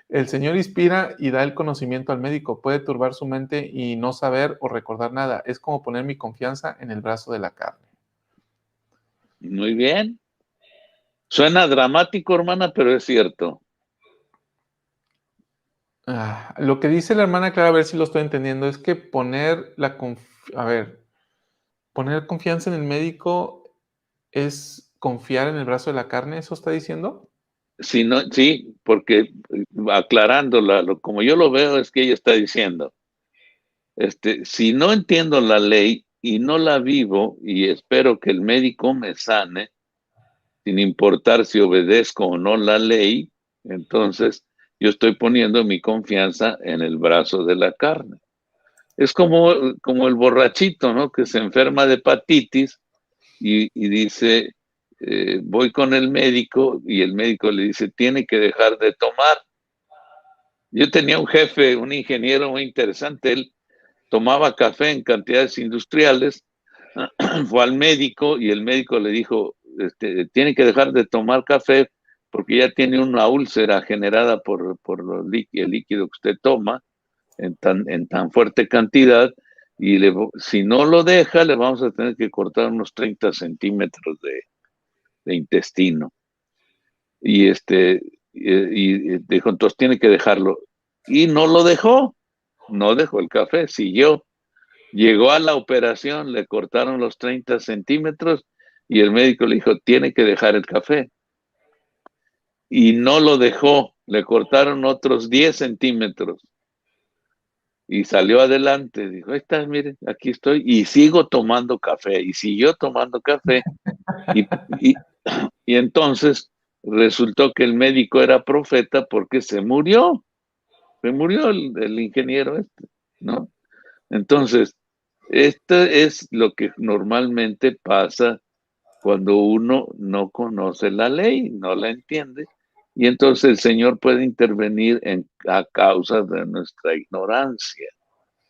el Señor inspira y da el conocimiento al médico, puede turbar su mente y no saber o recordar nada. Es como poner mi confianza en el brazo de la carne. Muy bien. Suena dramático, hermana, pero es cierto. Lo que dice la hermana Clara, a ver si lo estoy entendiendo, es que poner confianza en el médico es confiar en el brazo de la carne, ¿eso está diciendo? Si no, sí, porque aclarándola, como yo lo veo es que ella está diciendo, si no entiendo la ley y no la vivo y espero que el médico me sane, sin importar si obedezco o no la ley, entonces yo estoy poniendo mi confianza en el brazo de la carne. Es como el borrachito, ¿no? Que se enferma de hepatitis y dice, voy con el médico y el médico le dice, tiene que dejar de tomar. Yo tenía un jefe, un ingeniero muy interesante, él tomaba café en cantidades industriales, fue al médico y el médico le dijo, tiene que dejar de tomar café porque ya tiene una úlcera generada por el líquido que usted toma en tan fuerte cantidad y si no lo deja le vamos a tener que cortar unos 30 centímetros de intestino. Y dijo, entonces tiene que dejarlo. Y no lo dejó, no dejó el café, siguió. Llegó a la operación, le cortaron los 30 centímetros y el médico le dijo, tiene que dejar el café. Y no lo dejó, le cortaron otros 10 centímetros. Y salió adelante, dijo, ahí está, miren, aquí estoy, y sigo tomando café, y siguió tomando café, y entonces resultó que el médico era profeta porque se murió el ingeniero ¿no? Entonces, esto es lo que normalmente pasa cuando uno no conoce la ley, no la entiende, y entonces el Señor puede intervenir a causa de nuestra ignorancia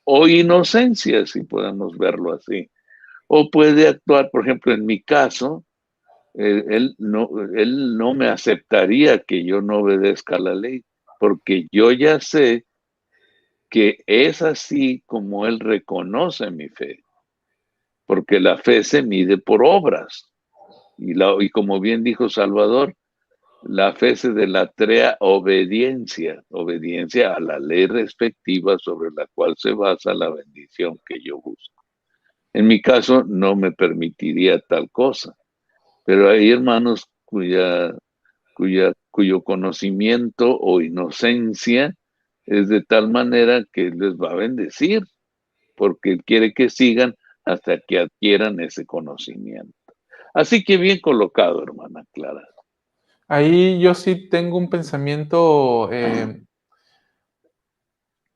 o inocencia, si podemos verlo así. O puede actuar, por ejemplo, en mi caso, él no me aceptaría que yo no obedezca la ley, porque yo ya sé que es así como él reconoce mi fe, porque la fe se mide por obras. Y como bien dijo Salvador, la fe se delatrea obediencia a la ley respectiva sobre la cual se basa la bendición que yo busco. En mi caso no me permitiría tal cosa, pero hay hermanos cuyo conocimiento o inocencia es de tal manera que les va a bendecir, porque Él quiere que sigan hasta que adquieran ese conocimiento. Así que bien colocado, hermana Clara. Ahí yo sí tengo un pensamiento,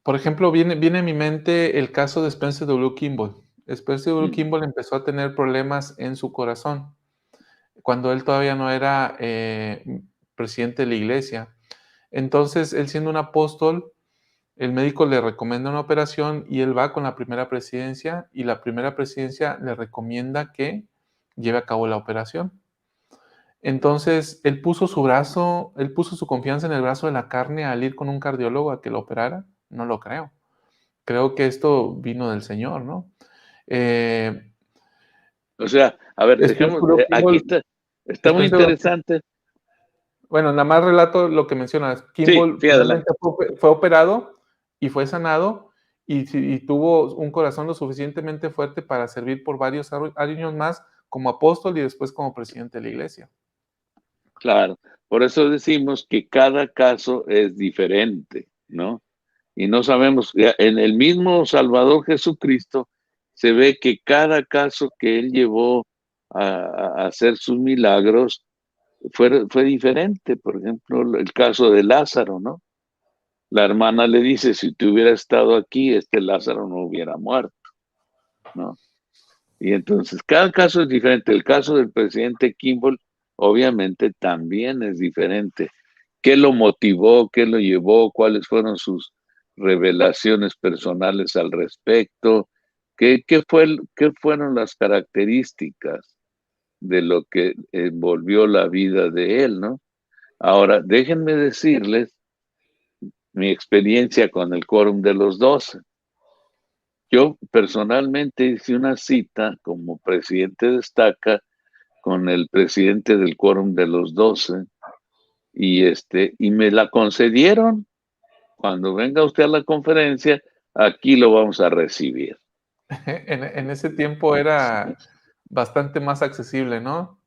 por ejemplo, viene a mi mente el caso de Spencer W. Kimball. Spencer W. Kimball empezó a tener problemas en su corazón cuando él todavía no era presidente de la iglesia. Entonces, él siendo un apóstol, el médico le recomienda una operación y él va con la primera presidencia y la primera presidencia le recomienda que lleve a cabo la operación. Entonces, él puso su confianza en el brazo de la carne al ir con un cardiólogo a que lo operara. No lo creo. Creo que esto vino del Señor, ¿no? O sea, a ver, dejemos, aquí está muy interesante. Bueno, nada más relato lo que mencionas. Kimball finalmente fue operado y fue sanado y tuvo un corazón lo suficientemente fuerte para servir por varios años más como apóstol y después como presidente de la iglesia. Claro, por eso decimos que cada caso es diferente, ¿no? Y no sabemos, en el mismo Salvador Jesucristo se ve que cada caso que él llevó a hacer sus milagros fue diferente. Por ejemplo, el caso de Lázaro, ¿no? La hermana le dice, si tú hubieras estado aquí, Lázaro no hubiera muerto, ¿no? Y entonces, cada caso es diferente. El caso del presidente Kimball, obviamente, también es diferente. ¿Qué lo motivó? ¿Qué lo llevó? ¿Cuáles fueron sus revelaciones personales al respecto? ¿Qué fueron las características de lo que envolvió la vida de él, ¿no? Ahora, déjenme decirles mi experiencia con el Quórum de los 12. Yo personalmente hice una cita como presidente de Estaca con el presidente del Quórum de los 12 y me la concedieron. Cuando venga usted a la conferencia, aquí lo vamos a recibir. En ese tiempo era bastante más accesible, ¿no?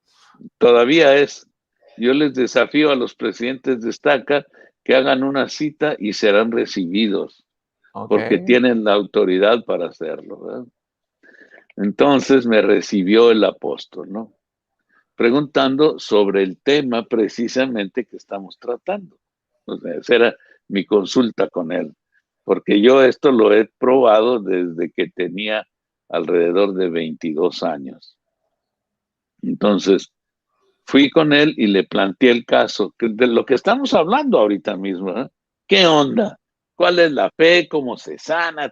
Todavía es. Yo les desafío a los presidentes de Estaca que hagan una cita y serán recibidos, porque Ok. tienen la autoridad para hacerlo, ¿verdad? Entonces me recibió el apóstol, ¿no? Preguntando sobre el tema precisamente que estamos tratando. O sea, esa era mi consulta con él, porque yo esto lo he probado desde que tenía alrededor de 22 años. Entonces, fui con él y le planteé el caso de lo que estamos hablando ahorita mismo, ¿eh? ¿Qué onda? ¿Cuál es la fe? ¿Cómo se sana?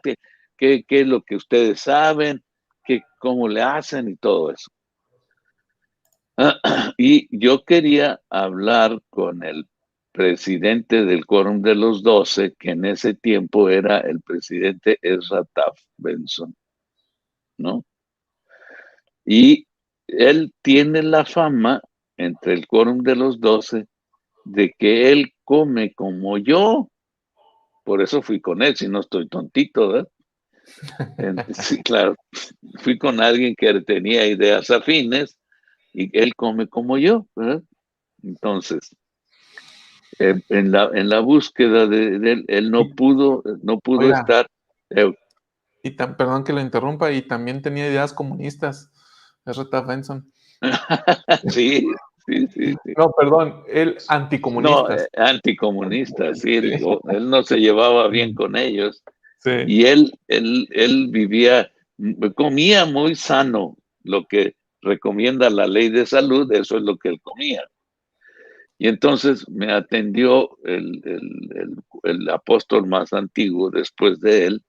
¿Qué es lo que ustedes saben? ¿Cómo le hacen? Y todo eso. Y yo quería hablar con el presidente del Quórum de los 12, que en ese tiempo era el presidente Ezra Taft Benson, ¿no? Y él tiene la fama entre el Quórum de los 12 de que él come como yo. Por eso fui con él, si no estoy tontito, ¿verdad? Sí, claro, fui con alguien que tenía ideas afines y él come como yo, ¿verdad? Entonces, en la búsqueda de él no Y, pudo oiga, estar. eh, perdón que lo interrumpa, y también tenía ideas comunistas, R. Benson. sí, sí, sí, sí. No, perdón, él No, anticomunistas. anticomunista, sí, Sí, él no se llevaba bien con ellos. sí. Y él vivía, comía muy sano, lo que recomienda la ley de salud, eso es lo que él comía. Y entonces me atendió el apóstol más antiguo después de él,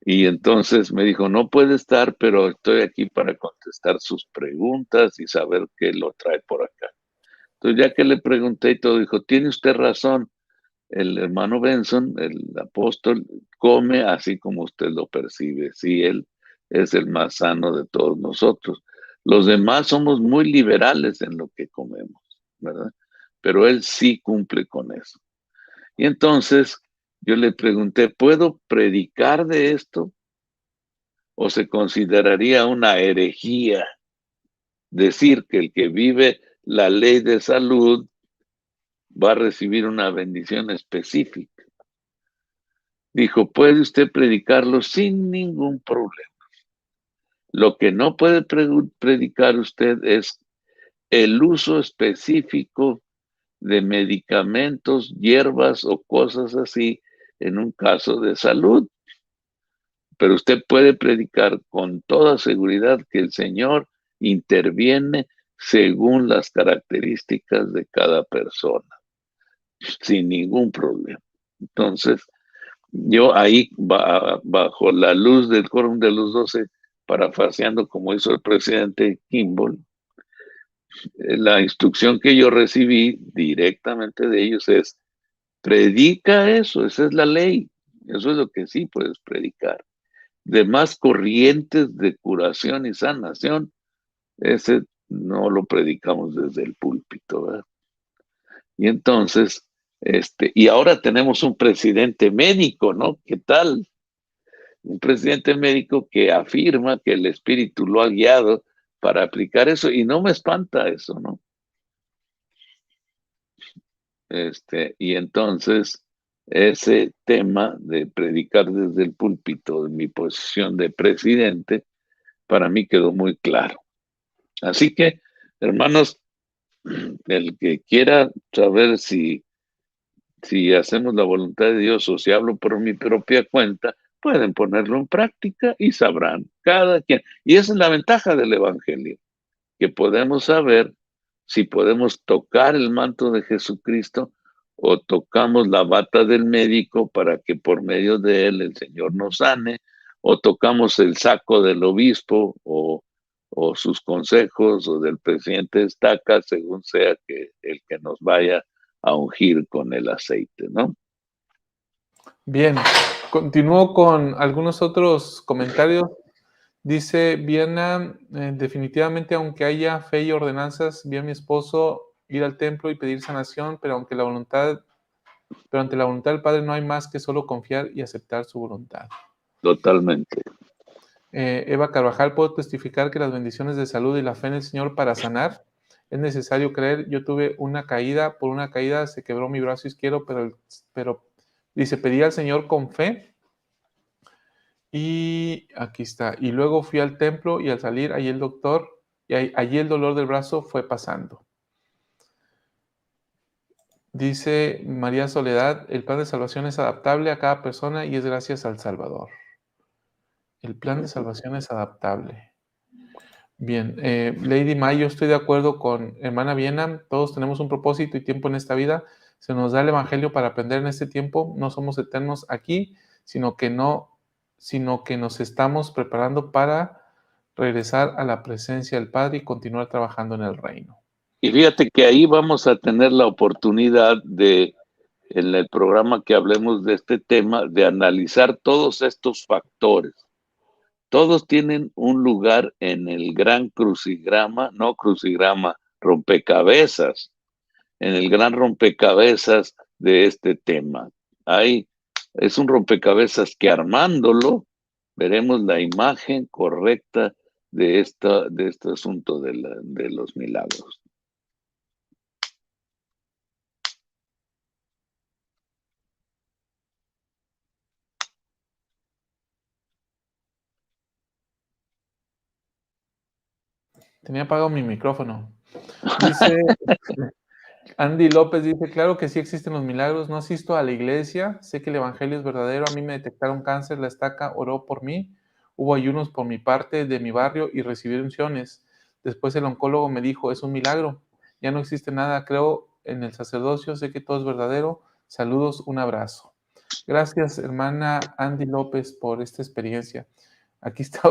y entonces me dijo, no puede estar, pero estoy aquí para contestar sus preguntas y saber qué lo trae por acá. Entonces ya que le pregunté y todo, dijo, tiene usted razón, el hermano Benson, el apóstol, come así como usted lo percibe. Sí, él es el más sano de todos nosotros. Los demás somos muy liberales en lo que comemos, ¿verdad? Pero él sí cumple con eso. Y entonces yo le pregunté, ¿puedo predicar de esto? ¿O se consideraría una herejía decir que el que vive la ley de salud va a recibir una bendición específica? Dijo, puede usted predicarlo sin ningún problema. Lo que no puede predicar usted es el uso específico de medicamentos, hierbas o cosas así en un caso de salud. Pero usted puede predicar con toda seguridad que el Señor interviene según las características de cada persona, sin ningún problema. Entonces, yo ahí, bajo la luz del Quórum de los 12, parafraseando como hizo el presidente Kimball, la instrucción que yo recibí directamente de ellos es, predica eso, esa es la ley, eso es lo que sí puedes predicar. Demás corrientes de curación y sanación, ese no lo predicamos desde el púlpito, ¿verdad? Y entonces, y ahora tenemos un presidente médico, ¿no? ¿Qué tal? Un presidente médico que afirma que el espíritu lo ha guiado para aplicar eso, y no me espanta eso, ¿no? Y entonces, ese tema de predicar desde el púlpito, de mi posición de presidente, para mí quedó muy claro. Así que, hermanos, el que quiera saber si hacemos la voluntad de Dios o si hablo por mi propia cuenta, pueden ponerlo en práctica y sabrán cada quien. Y esa es la ventaja del Evangelio, que podemos saber si podemos tocar el manto de Jesucristo o tocamos la bata del médico para que por medio de él el Señor nos sane, o tocamos el saco del obispo o sus consejos o del presidente de estaca, según sea que el que nos vaya a ungir con el aceite, ¿no? Bien, continúo con algunos otros comentarios. Dice Viena, definitivamente aunque haya fe y ordenanzas, vi a mi esposo ir al templo y pedir sanación, pero ante la voluntad del Padre no hay más que solo confiar y aceptar su voluntad. Totalmente. Eva Carvajal, puedo testificar que las bendiciones de salud y la fe en el Señor para sanar es necesario creer. Yo tuve una caída, por una caída se quebró mi brazo izquierdo, pero dice, pedí al Señor con fe y aquí está. Y luego fui al templo y al salir, allí el doctor, y allí el dolor del brazo fue pasando. Dice María Soledad, el plan de salvación es adaptable a cada persona y es gracias al Salvador. El plan de salvación es adaptable. Bien, Lady Mayo, estoy de acuerdo con hermana Viena, todos tenemos un propósito y tiempo en esta vida, se nos da el Evangelio para aprender en este tiempo, no somos eternos aquí, sino que nos estamos preparando para regresar a la presencia del Padre y continuar trabajando en el reino. Y fíjate que ahí vamos a tener la oportunidad de, en el programa que hablemos de este tema, de analizar todos estos factores. Todos tienen un lugar en el gran crucigrama, no crucigrama, rompecabezas, en el gran rompecabezas de este tema. Es un rompecabezas que armándolo veremos la imagen correcta de este asunto de los milagros. Tenía apagado mi micrófono. Dice Andy López, dice, claro que sí existen los milagros, no asisto a la iglesia, sé que el evangelio es verdadero, a mí me detectaron cáncer, la estaca oró por mí, hubo ayunos por mi parte de mi barrio y recibí unciones. Después el oncólogo me dijo, es un milagro, ya no existe nada, creo en el sacerdocio, sé que todo es verdadero, saludos, un abrazo. Gracias, hermana Andy López, por esta experiencia. Aquí está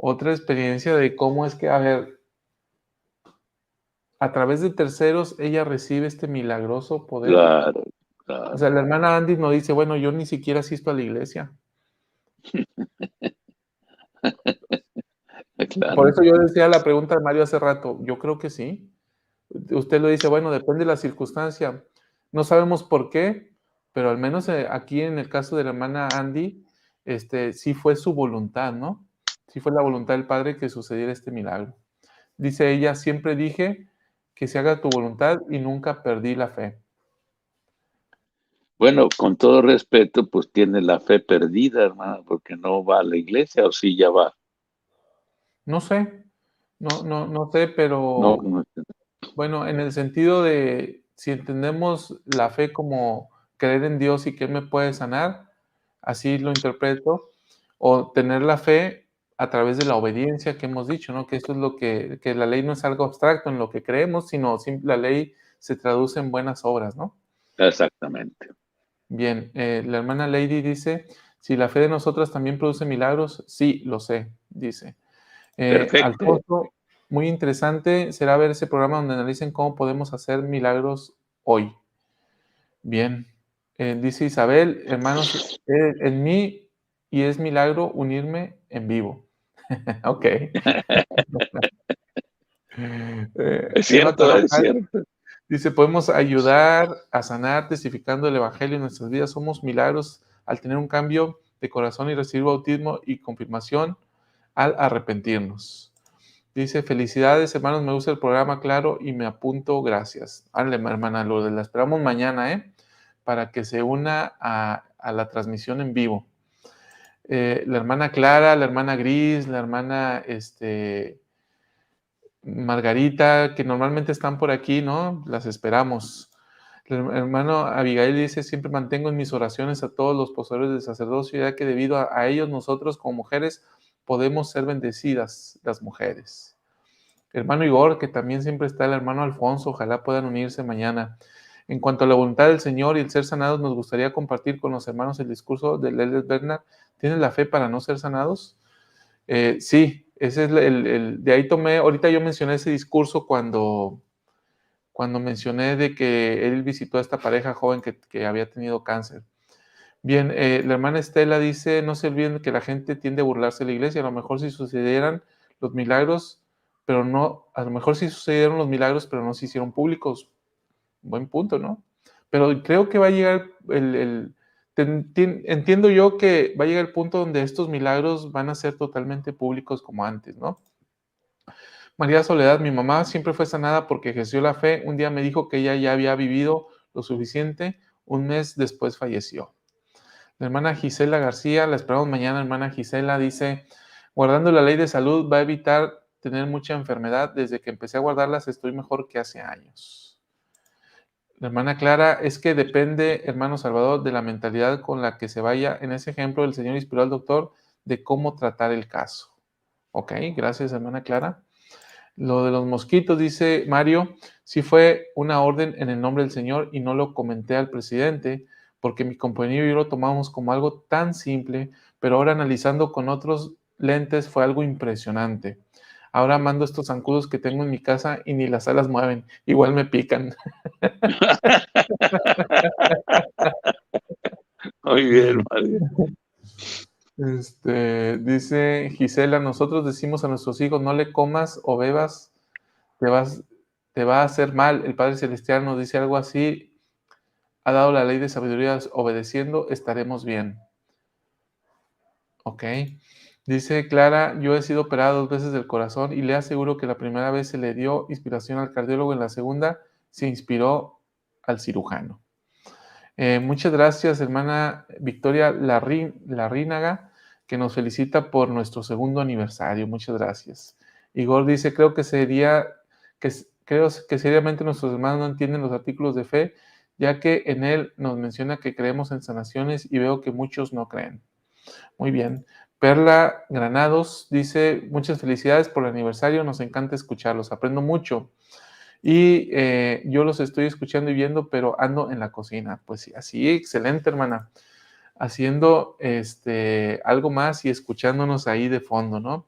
otra experiencia de cómo es que, a ver, a través de terceros ella recibe este milagroso poder. Claro, O claro. sea, la hermana Andy nos dice, bueno, yo ni siquiera asisto a la iglesia. Claro. Por eso yo decía la pregunta de Mario hace rato, yo creo que sí. Usted lo dice, bueno, depende de la circunstancia. No sabemos por qué, pero al menos aquí en el caso de la hermana Andy, sí fue su voluntad, ¿no? Sí fue la voluntad del Padre que sucediera este milagro. Dice ella, siempre dije que se haga tu voluntad y nunca perdí la fe. Bueno, con todo respeto, pues tiene la fe perdida, hermano, porque no va a la iglesia, o sí ya va. No sé, no sé, No, pero no. bueno, en el sentido de si entendemos la fe como creer en Dios y que Él me puede sanar, así lo interpreto, o tener la fe a través de la obediencia que hemos dicho, ¿no? Que esto es lo que la ley no es algo abstracto en lo que creemos, sino la ley se traduce en buenas obras, ¿no? Exactamente. Bien, la hermana Lady dice, si la fe de nosotras también produce milagros, sí, lo sé, dice. Perfecto. Alfonso, muy interesante será ver ese programa donde analicen cómo podemos hacer milagros hoy. Bien, dice Isabel, hermanos, en mí y es milagro unirme en vivo. Ok. Es Eva cierto, es Carvajal cierto. dice, podemos ayudar a sanar testificando el Evangelio en nuestras vidas. Somos milagros al tener un cambio de corazón y recibir bautismo y confirmación al arrepentirnos. Dice, felicidades, hermanos, me gusta el programa, claro, y me apunto, gracias. Dale, hermana Lourdes, la esperamos mañana, para que se una a la transmisión en vivo. La hermana Clara, la hermana Gris, la hermana Margarita, que normalmente están por aquí, ¿no? Las esperamos. El hermano Abigail dice, siempre mantengo en mis oraciones a todos los poseedores del sacerdocio, ya que debido a ellos nosotros como mujeres podemos ser bendecidas las mujeres. El hermano Igor, que también siempre está, el hermano Alfonso, ojalá puedan unirse mañana. En cuanto a la voluntad del Señor y el ser sanados, nos gustaría compartir con los hermanos el discurso de Elder Bernard. ¿Tienes la fe para no ser sanados? Sí, ese es de ahí tomé, ahorita yo mencioné ese discurso cuando mencioné de que él visitó a esta pareja joven que había tenido cáncer. Bien, la hermana Estela dice, no se olviden que la gente tiende a burlarse de la iglesia, a lo mejor si sucedieran los milagros, pero no, a lo mejor sí sucedieron los milagros, pero no se hicieron públicos. Buen punto, ¿no? Pero creo que va a llegar entiendo yo que va a llegar el punto donde estos milagros van a ser totalmente públicos como antes, ¿no? María Soledad, mi mamá siempre fue sanada porque ejerció la fe. Un día me dijo que ella ya había vivido lo suficiente. Un mes después falleció. La hermana Gisela García, la esperamos mañana, hermana Gisela, dice, guardando la ley de salud va a evitar tener mucha enfermedad. Desde que empecé a guardarlas estoy mejor que hace años. La hermana Clara, es que depende, hermano Salvador, de la mentalidad con la que se vaya. En ese ejemplo, el Señor inspiró al doctor de cómo tratar el caso. Ok, gracias, hermana Clara. Lo de los mosquitos, dice Mario, sí fue una orden en el nombre del Señor y no lo comenté al presidente porque mi compañero y yo lo tomamos como algo tan simple, pero ahora analizando con otros lentes fue algo impresionante. Ahora mando estos zancudos que tengo en mi casa y ni las alas mueven, igual me pican. Muy bien, Mario. Dice Gisela, nosotros decimos a nuestros hijos, no le comas o bebas, te va a hacer mal. El Padre Celestial nos dice algo así, ha dado la ley de sabiduría, obedeciendo, estaremos bien. Ok. Dice Clara, yo he sido operada 2 veces del corazón y le aseguro que la primera vez se le dio inspiración al cardiólogo, en la segunda se inspiró al cirujano. Muchas gracias, hermana Victoria Larrínaga, que nos felicita por nuestro 2º aniversario. Muchas gracias. Igor dice, creo que seriamente nuestros hermanos no entienden los artículos de fe, ya que en él nos menciona que creemos en sanaciones y veo que muchos no creen. Muy bien. Perla Granados dice, muchas felicidades por el aniversario, nos encanta escucharlos, aprendo mucho. Y yo los estoy escuchando y viendo, pero ando en la cocina. Pues sí, así, excelente, hermana. Haciendo algo más y escuchándonos ahí de fondo, ¿no?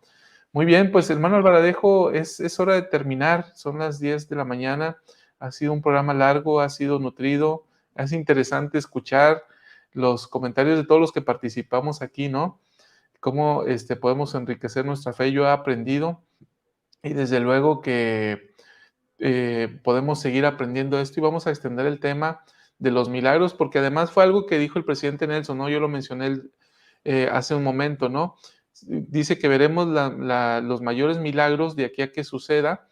Muy bien, pues hermano Alvaradejo, es hora de terminar. Son las 10 de la mañana. Ha sido un programa largo, ha sido nutrido. Es interesante escuchar los comentarios de todos los que participamos aquí, ¿no? Cómo podemos enriquecer nuestra fe. Yo he aprendido y desde luego que podemos seguir aprendiendo esto y vamos a extender el tema de los milagros, porque además fue algo que dijo el presidente Nelson, ¿no? Yo lo mencioné hace un momento, ¿no? Dice que veremos los mayores milagros de aquí a que suceda,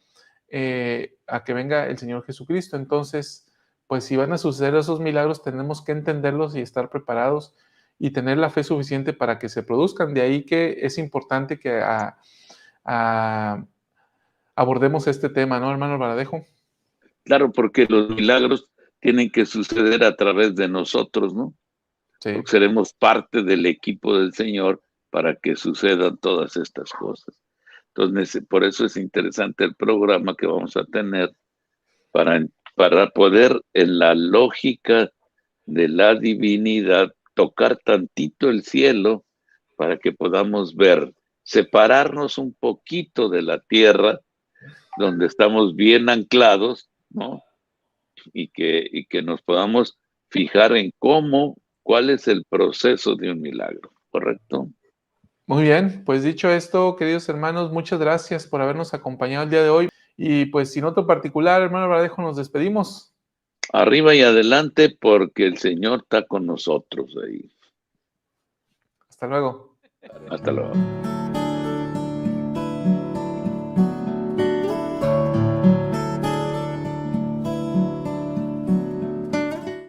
a que venga el Señor Jesucristo. Entonces, pues si van a suceder esos milagros, tenemos que entenderlos y estar preparados y tener la fe suficiente para que se produzcan. De ahí que es importante que abordemos este tema, ¿no, hermano Alvaradejo? Claro, porque los milagros tienen que suceder a través de nosotros, ¿no? Sí. Porque seremos parte del equipo del Señor para que sucedan todas estas cosas. Entonces, por eso es interesante el programa que vamos a tener para poder, en la lógica de la divinidad, tocar tantito el cielo para que podamos ver, separarnos un poquito de la tierra, donde estamos bien anclados, ¿no? Y que nos podamos fijar en cuál es el proceso de un milagro, ¿correcto? Muy bien, pues dicho esto, queridos hermanos, muchas gracias por habernos acompañado el día de hoy. Y pues sin otro particular, hermano Alvaradejo, nos despedimos. Arriba y adelante, porque el Señor está con nosotros ahí. Hasta luego. Hasta luego.